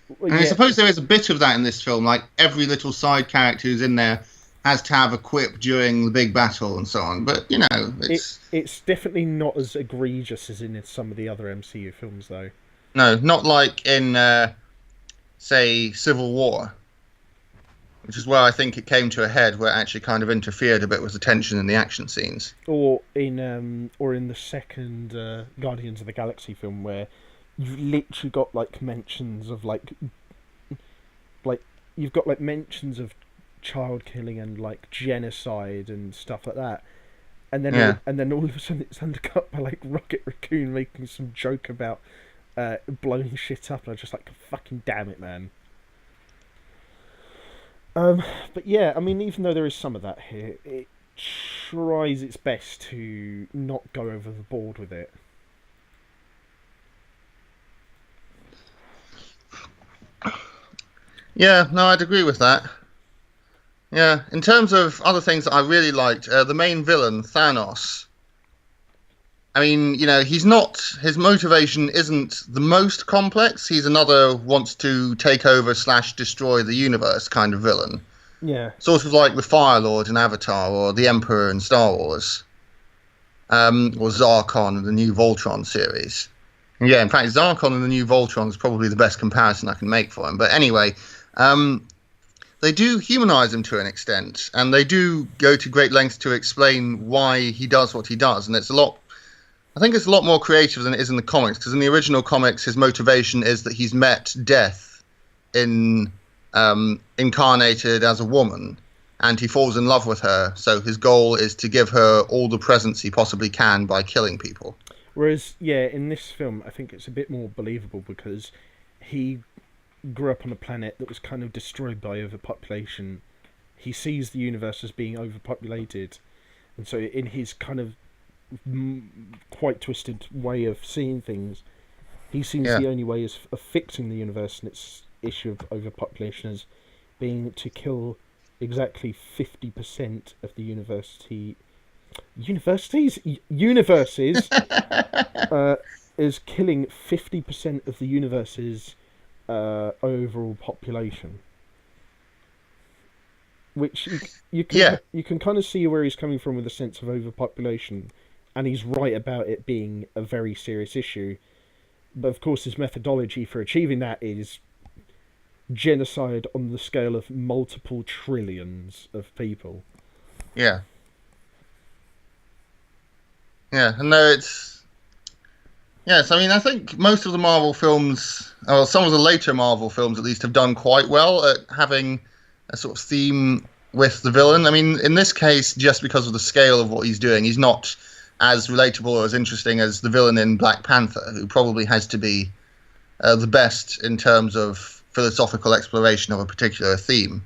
well, And I yeah, suppose there is a bit of that in this film. Like every little side character who's in there has to have a quip during the big battle and so on. But you know, it's definitely not as egregious as in some of the other MCU films, though. no, not like in say Civil War, which is where I think it came to a head, where it actually kind of interfered a bit with the tension in the action scenes. Or in the second Guardians of the Galaxy film, where you've literally got like mentions of like you've got like mentions of child killing and like genocide and stuff like that, Yeah, and then all of a sudden it's undercut by like Rocket Raccoon making some joke about blowing shit up, and I'm just like, fucking damn it, man. But yeah, I mean, even though there is some of that here, it tries its best to not go over the board with it. yeah, no, I'd agree with that. Yeah, in terms of other things that I really liked, the main villain Thanos. I mean, you know, he's not, his motivation isn't the most complex. He's another wants to take over slash destroy the universe kind of villain. Yeah, Sort of like the Fire Lord in Avatar or the Emperor in Star Wars, or Zarkon in the new Voltron series. And yeah, in fact, Zarkon in the new Voltron is probably the best comparison I can make for him. But anyway, they do humanize him to an extent, and they do go to great lengths to explain why he does what he does. And it's a lot, I think it's a lot more creative than it is in the comics, because in the original comics, his motivation is that he's met death in incarnated as a woman, and he falls in love with her. So his goal is to give her all the presents he possibly can by killing people. whereas, yeah, in this film, I think it's a bit more believable because he grew up on a planet that was kind of destroyed by overpopulation. He sees the universe as being overpopulated, and so in his kind of quite twisted way of seeing things, he sees Yeah, the only way of fixing the universe and its issue of overpopulation as being to kill exactly 50% of the universes uh, is killing 50% of the universe's overall population, which yeah, you can kind of see where he's coming from with a sense of overpopulation, and he's right about it being a very serious issue. But of course, his methodology for achieving that is genocide on the scale of multiple trillions of people. yeah, yeah. And no, it's yes. I mean, I think most of the Marvel films, or some of the later Marvel films at least, have done quite well at having a sort of theme with the villain. I mean, in this case, just because of the scale of what he's doing, he's not as relatable or as interesting as the villain in Black Panther, who probably has to be the best in terms of philosophical exploration of a particular theme.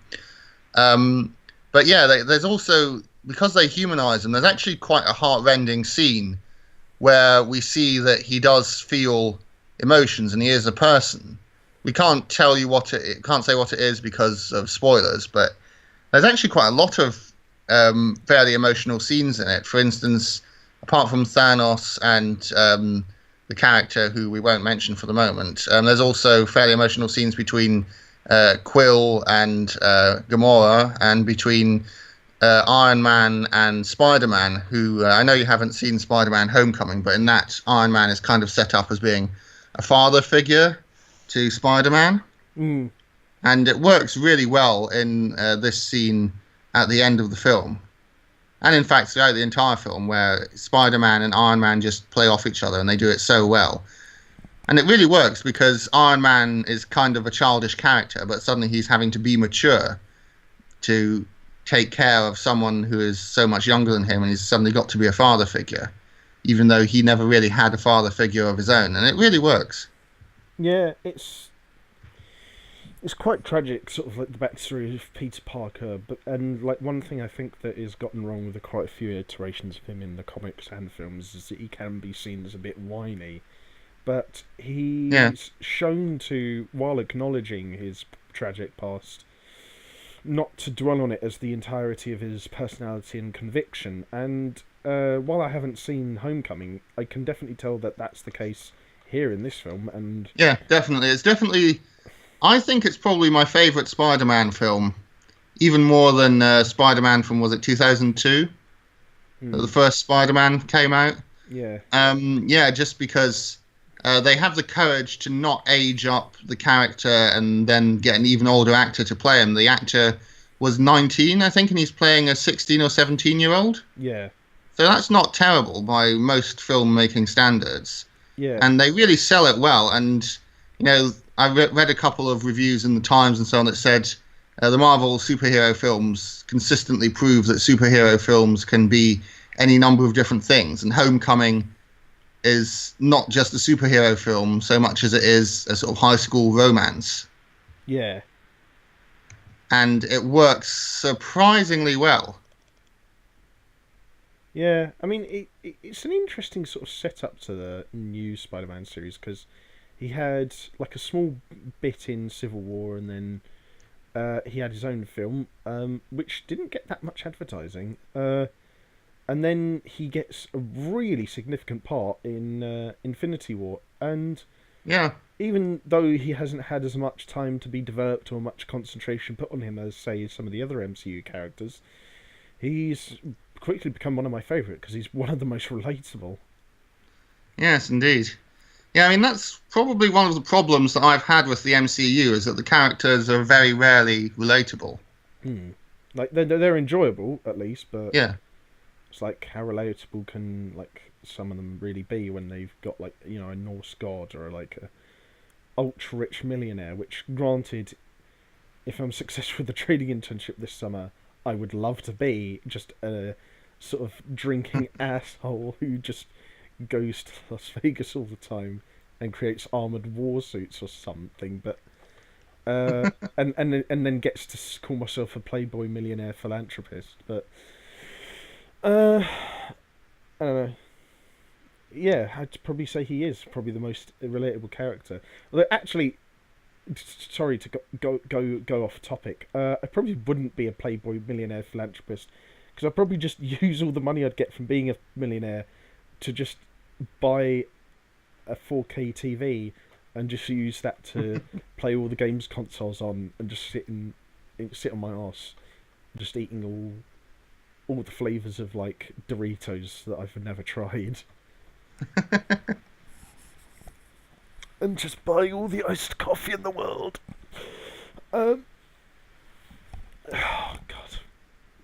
Um, but yeah, there's also, because they humanize him, there's actually quite a heart-rending scene where we see that he does feel emotions and he is a person. We can't tell you can't say what it is because of spoilers, but there's actually quite a lot of fairly emotional scenes in it. For instance, apart from Thanos and the character who we won't mention for the moment, there's also fairly emotional scenes between Quill and Gamora, and between Iron Man and Spider-Man, who I know you haven't seen Spider-Man Homecoming, but in that, Iron Man is kind of set up as being a father figure to Spider-Man. Mm. And it works really well in this scene at the end of the film. And in fact, throughout the entire film, where Spider-Man and Iron Man just play off each other, and they do it so well. And it really works because Iron Man is kind of a childish character, but suddenly he's having to be mature to take care of someone who is so much younger than him, and he's suddenly got to be a father figure, even though he never really had a father figure of his own. And it really works. Yeah, it's quite tragic, sort of like the backstory of Peter Parker. But and like one thing I think that is gotten wrong with the quite a few iterations of him in the comics and films is that he can be seen as a bit whiny. But Yeah, he's shown to, while acknowledging his tragic past. Not to dwell on it as the entirety of his personality and conviction. And while I haven't seen Homecoming, I can definitely tell that that's the case here in this film. And Yeah, definitely. It's definitely. I think it's probably my favourite Spider-Man film, even more than Spider-Man from, was it 2002? The first Spider-Man came out. yeah, Yeah, just because they have the courage to not age up the character and then get an even older actor to play him. The actor was 19, I think, and he's playing a 16 or 17-year-old. yeah, So that's not terrible by most filmmaking standards. yeah, And they really sell it well. And, I read a couple of reviews in the Times and so on that said the Marvel superhero films consistently prove that superhero films can be any number of different things. And Homecoming is not just a superhero film so much as it is a sort of high school romance. yeah. And it works surprisingly well. Yeah, I mean, it's an interesting sort of setup to the new Spider-Man series, because he had like a small bit in Civil War, and then he had his own film, which didn't get that much advertising. And then he gets a really significant part in Infinity War. And Yeah. even though he hasn't had as much time to be developed or much concentration put on him as, say, some of the other MCU characters, he's quickly become one of my favourite because he's one of the most relatable. Yes, indeed. Yeah, I mean, that's probably one of the problems that I've had with the MCU, is that the characters are very rarely relatable. Like, they're enjoyable, at least, but Yeah. it's like, how relatable can, like, some of them really be when they've got, like, a Norse god or, like, a ultra-rich millionaire, which, granted, if I'm successful with the trading internship this summer, I would love to be just a sort of drinking asshole who just goes to Las Vegas all the time and creates armored war suits or something, but and then gets to call myself a playboy millionaire philanthropist. But I don't know. Yeah, I'd probably say he is probably the most relatable character. Although, actually, sorry to go off topic. I probably wouldn't be a playboy millionaire philanthropist, because I'd probably just use all the money I'd get from being a millionaire to just buy a 4K TV and just use that to play all the games consoles on, and just sit on my arse, just eating all the flavors of, like, Doritos that I've never tried. And just buy all the iced coffee in the world. Oh God,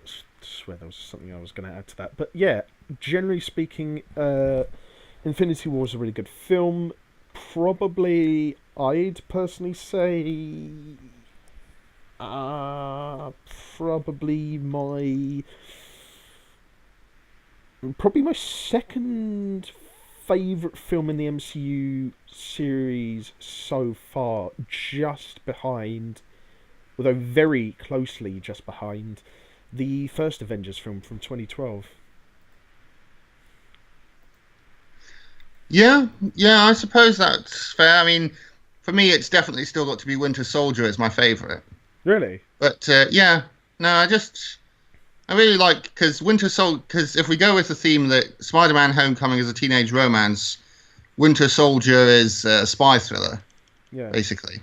I swear there was something I was going to add to that. But yeah, generally speaking, Infinity War is a really good film. Probably, I'd personally say, probably my second favourite film in the MCU series so far, just behind, although very closely just behind, the first Avengers film from 2012. Yeah, I suppose that's fair. I mean, for me, it's definitely still got to be Winter Soldier as my favourite. Really? But yeah, no, I really like, because because if we go with the theme that Spider-Man Homecoming is a teenage romance, Winter Soldier is a spy thriller, Yeah. basically.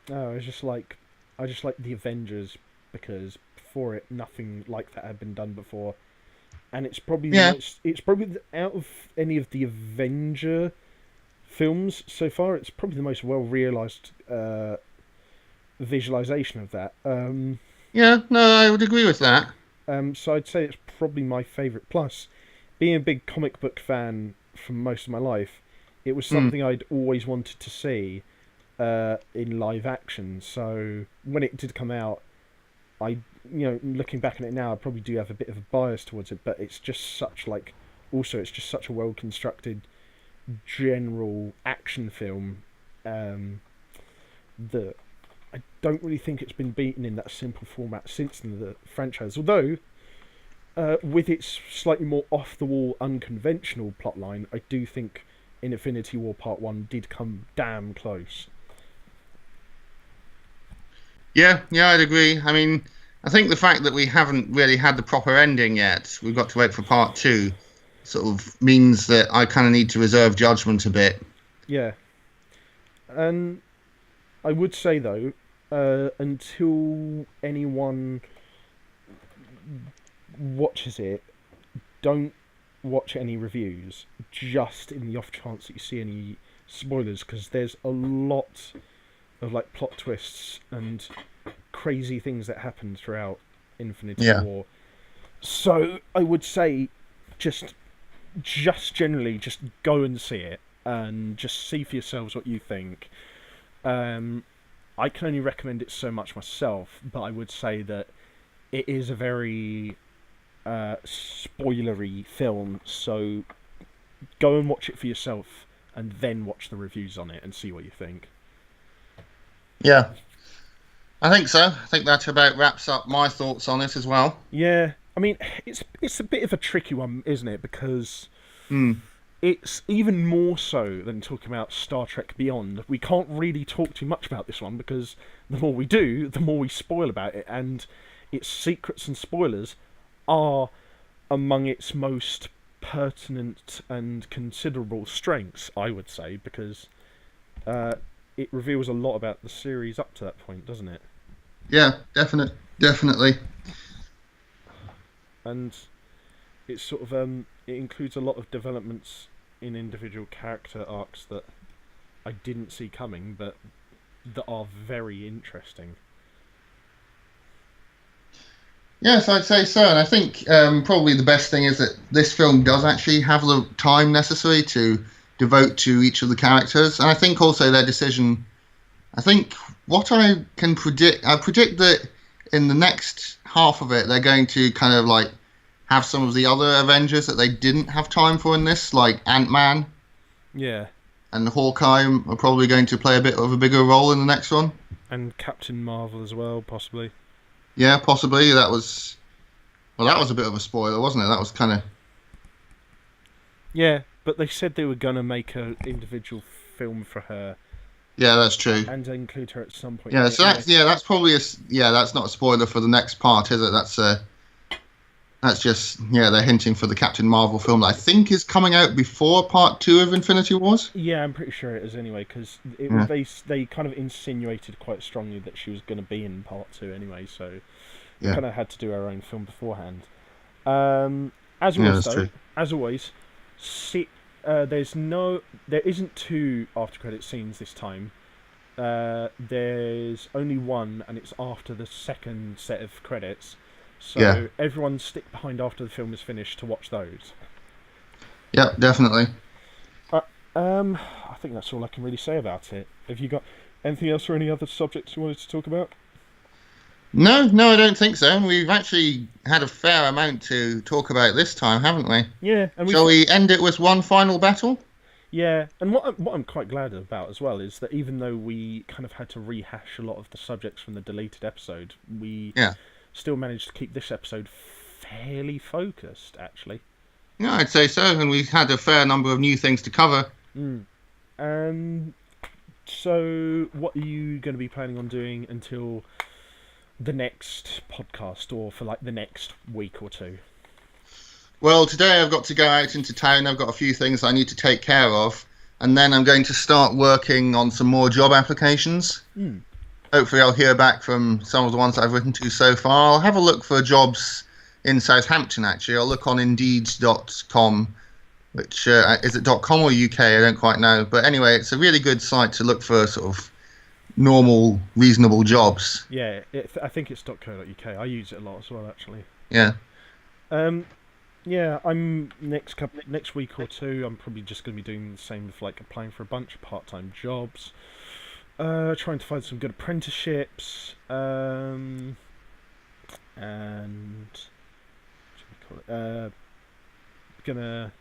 No, I just like the Avengers, because before it, nothing like that had been done before, and it's probably Yeah. out of any of the Avenger films so far, it's probably the most well realized visualization of that. Yeah, no, I would agree with that. So I'd say it's probably my favourite. Plus, being a big comic book fan for most of my life, it was something I'd always wanted to see in live action. So when it did come out, looking back on it now, I probably do have a bit of a bias towards it. But it's just such such a well constructed general action film that I don't really think it's been beaten in that simple format since the franchise. Although, with its slightly more off-the-wall, unconventional plotline, I do think Infinity War Part 1 did come damn close. Yeah, yeah, I'd agree. I mean, I think the fact that we haven't really had the proper ending yet, we've got to wait for part two, sort of means that I kind of need to reserve judgment a bit. Yeah, and I would say though, until anyone watches it, don't watch any reviews. Just in the off chance that you see any spoilers, because there's a lot of like plot twists and crazy things that happen throughout Infinity Yeah. War. So I would say just generally just go and see it and just see for yourselves what you think. Um, I can only recommend it so much myself, but I would say that it is a very spoilery film. So go and watch it for yourself, and then watch the reviews on it and see what you think. Yeah, I think so. I think that about wraps up my thoughts on it as well. Yeah, I mean it's a bit of a tricky one, isn't it? Because Hmm. it's even more so than talking about Star Trek Beyond. We can't really talk too much about this one because the more we do, the more we spoil about it, and its secrets and spoilers are among its most pertinent and considerable strengths, I would say, because uh, it reveals a lot about the series up to that point, doesn't it? Yeah, definitely. And it's sort of it includes a lot of developments in individual character arcs that I didn't see coming, but that are very interesting. Yes, I'd say so. And I think probably the best thing is that this film does actually have the time necessary to devote to each of the characters. And I think also their decision. I think what I predict that in the next half of it, they're going to kind of like have some of the other Avengers that they didn't have time for in this, like Ant-Man Yeah, and Hawkeye are probably going to play a bit of a bigger role in the next one. and Captain Marvel as well, possibly. Yeah, possibly. That was a bit of a spoiler, wasn't it? That was kind of Yeah, but they said they were gonna make an individual film for her yeah, that's true. and include her at some point Yeah, in so in the that's probably yeah, that's not a spoiler for the next part, is it? That's just yeah, they're hinting for the Captain Marvel film that I think is coming out before part two of Infinity Wars. Yeah, I'm pretty sure it is anyway, because it was Yeah, they kind of insinuated quite strongly that she was going to be in part two anyway, so they yeah, kind of had to do her own film beforehand. As yeah, always, that's though, true. as always, see, there isn't two after credit scenes this time. There's only one, and it's after the second set of credits. Yeah, So everyone stick behind after the film is finished to watch those. yeah, definitely. Uh, I think that's all I can really say about it. Have you got anything else or any other subjects you wanted to talk about? No, no, I don't think so. We've actually had a fair amount to talk about this time, haven't we? Yeah, and Shall we end it with one final battle? yeah, and what I'm quite glad about as well is that even though we kind of had to rehash a lot of the subjects from the deleted episode, we Yeah. still managed to keep this episode fairly focused, actually. Yeah, I'd say so. And we had a fair number of new things to cover. Mm. Um, so, what are you going to be planning on doing until the next podcast, or for like the next week or two? Well, today I've got to go out into town. I've got a few things I need to take care of. And then I'm going to start working on some more job applications. Mm. Hopefully, I'll hear back from some of the ones I've written to so far. I'll have a look for jobs in Southampton, actually. I'll look on Indeed.com, which is it .com or UK? I don't quite know. But anyway, it's a really good site to look for sort of normal, reasonable jobs. Yeah, I think it's .co.uk. I use it a lot as well, actually. Yeah. Um, yeah, I'm next week or two. I'm probably just going to be doing the same with like applying for a bunch of part-time jobs, trying to find some good apprenticeships, and what should we call it? Gonna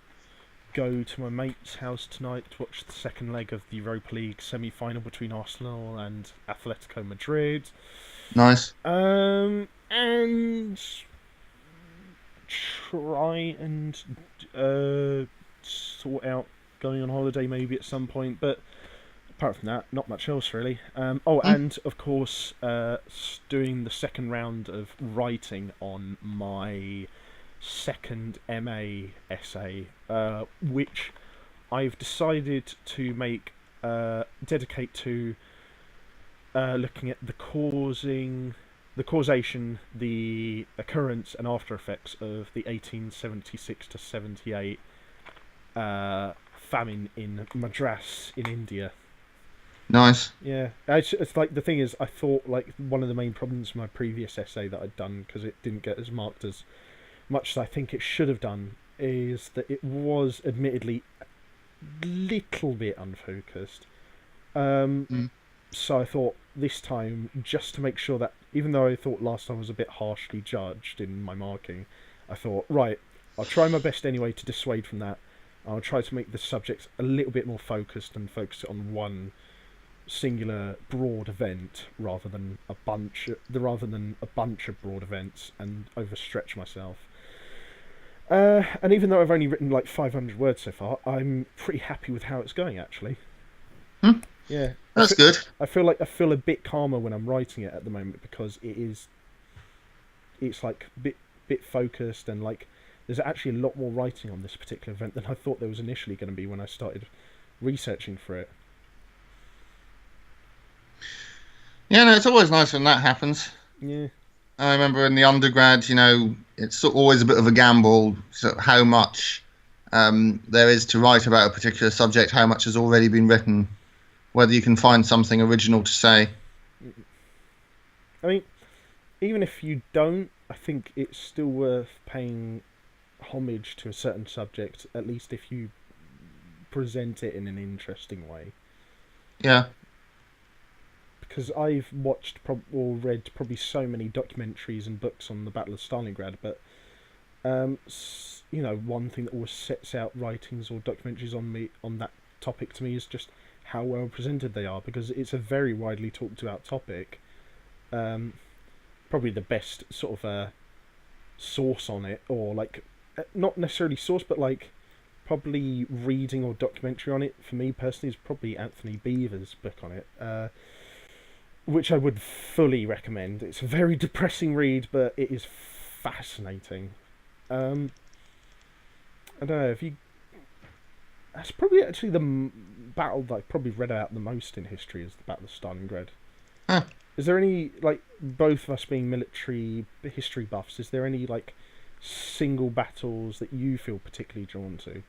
go to my mate's house tonight to watch the second leg of the Europa League semi-final between Arsenal and Atletico Madrid. Nice. And try and sort out going on holiday maybe at some point, but apart from that, not much else really. And of course, doing the second round of writing on my second MA essay, which I've decided to dedicate to looking at the causation, the occurrence, and after effects of the 1876 to 78 famine in Madras in India. Nice. Yeah, it's like the thing is, I thought like one of the main problems with my previous essay that I'd done, because it didn't get as marked as much as I think it should have done, is that it was admittedly a little bit unfocused. So I thought this time, just to make sure that, even though I thought last time was a bit harshly judged in my marking, I thought, right, I'll try my best anyway to dissuade from that. I'll try to make the subject a little bit more focused and focus it on one singular broad event rather than a bunch of broad events and overstretch myself. And even though I've only written like 500 words so far, I'm pretty happy with how it's going actually. Yeah, That's good. I feel a bit calmer when I'm writing it at the moment, because it's like bit focused, and like there's actually a lot more writing on this particular event than I thought there was initially going to be when I started researching for it. Yeah, no, it's always nice when that happens. Yeah. I remember in the undergrad, it's always a bit of a gamble, so how much there is to write about a particular subject, how much has already been written, whether you can find something original to say. I mean, even if you don't, I think it's still worth paying homage to a certain subject, at least if you present it in an interesting way. Yeah. Because I've watched or read probably so many documentaries and books on the Battle of Stalingrad, but one thing that always sets out writings or documentaries on that topic to me is just how well presented they are, because it's a very widely talked about topic. Probably the best sort of source on it, or like not necessarily source, but like probably reading or documentary on it for me personally is probably Anthony Beevor's book on it, which I would fully recommend. It's a very depressing read, but it is fascinating. I don't know if you. That's probably actually the battle that I've probably read out the most in history, is the Battle of Stalingrad. Huh. Is there any, like, both of us being military history buffs, is there any like single battles that you feel particularly drawn to?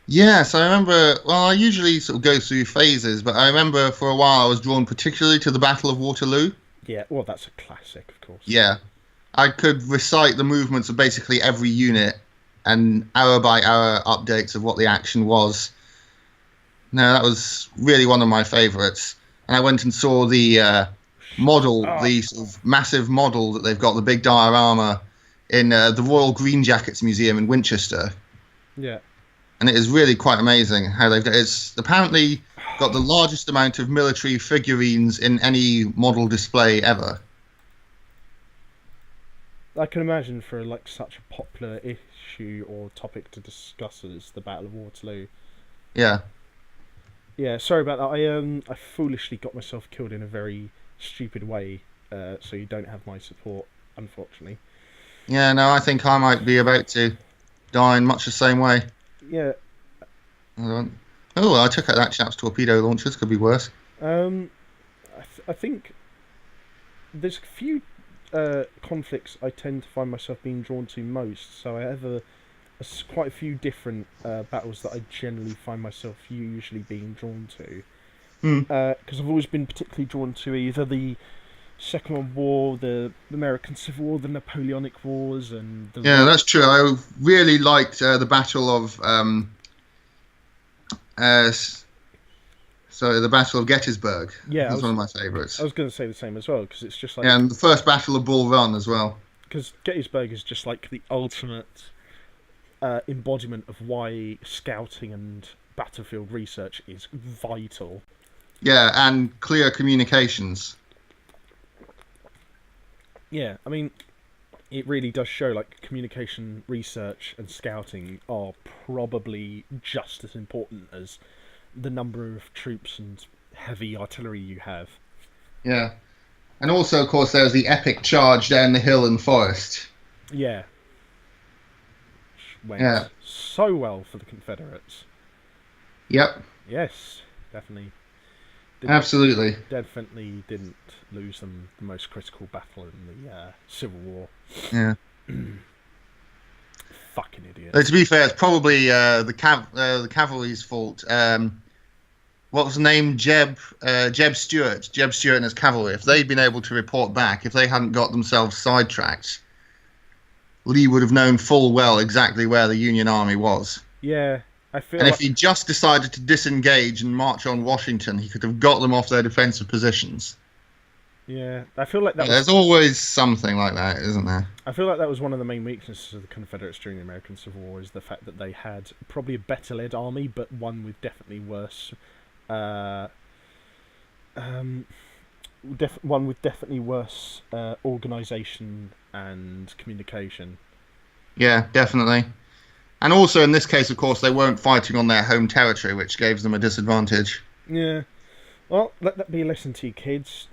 Yes, I remember. Well, I usually sort of go through phases, but I remember for a while I was drawn particularly to the Battle of Waterloo. Yeah, well, that's a classic, of course. Yeah, I could recite the movements of basically every unit and hour by hour updates of what the action was. No, that was really one of my favourites. And I went and saw the model, the sort of massive model that they've got, the big diorama, in the Royal Green Jackets Museum in Winchester. Yeah. And it is really quite amazing how it's apparently got the largest amount of military figurines in any model display ever. I can imagine for like such a popular issue or topic to discuss as the Battle of Waterloo. Yeah. Yeah, sorry about that. I foolishly got myself killed in a very stupid way, so you don't have my support, unfortunately. Yeah, no, I think I might be about to die in much the same way. Yeah. Oh, I took out that chap's torpedo launchers. Could be worse. I think there's a few conflicts I tend to find myself being drawn to most. So I have quite a few different battles that I generally find myself usually being drawn to. Because I've always been particularly drawn to either the Second World War, the American Civil War, the Napoleonic Wars, and yeah, that's true. I really liked the Battle of the Battle of Gettysburg. Yeah, was one of my favourites. I was going to say the same as well, because it's just like, yeah, and the first Battle of Bull Run as well. Because Gettysburg is just like the ultimate embodiment of why scouting and battlefield research is vital. Yeah, and clear communications. Yeah, I mean, it really does show like communication research and scouting are probably just as important as the number of troops and heavy artillery you have. Yeah. And also, of course, there's the epic charge down the hill and forest. Yeah, went Yeah. so well for the Confederates. Yep. Yes, definitely. Absolutely. Definitely didn't lose them the most critical battle in the Civil War. Yeah. Fucking idiot. To be fair, it's probably the cavalry's fault. What was the name? Jeb Stuart. Jeb Stuart and his cavalry. If they'd been able to report back, if they hadn't got themselves sidetracked, Lee would have known full well exactly where the Union Army was. Yeah, I feel. And like... if he just decided to disengage and march on Washington, he could have got them off their defensive positions. Yeah, I feel like that. There's always something like that, isn't there? I feel like that was one of the main weaknesses of the Confederates during the American Civil War, is the fact that they had probably a better led army, but one with definitely worse, organisation and communication. Yeah, definitely. And also, in this case, of course, they weren't fighting on their home territory, which gave them a disadvantage. Yeah. Well, let that be a lesson to you kids.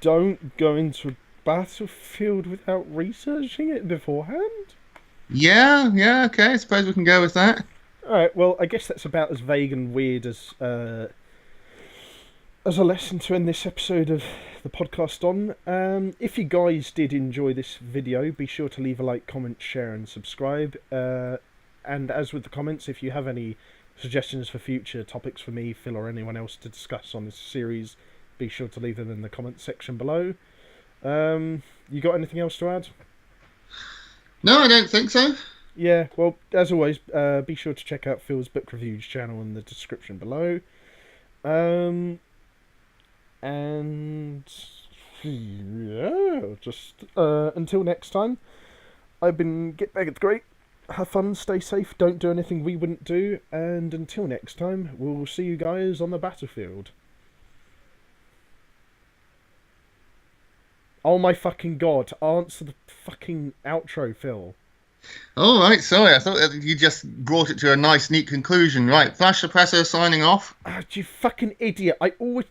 Don't go into a battlefield without researching it beforehand. Yeah, okay, I suppose we can go with that. Alright, well, I guess that's about as vague and weird as a lesson to end this episode of the podcast on. If you guys did enjoy this video, be sure to leave a like, comment, share and subscribe. And as with the comments, if you have any suggestions for future topics for me, Phil or anyone else to discuss on this series, be sure to leave them in the comments section below. You got anything else to add? No, I don't think so. Yeah, well, as always, be sure to check out Phil's book reviews channel in the description below. And yeah, just until next time, I've been Gitbag. It's great. Have fun, stay safe, don't do anything we wouldn't do, and until next time, we'll see you guys on the battlefield. Oh my fucking god, answer the fucking outro, Phil. All right, sorry, I thought you just brought it to a nice, neat conclusion. Right, Flash Suppressor signing off. Ah, you fucking idiot, I always...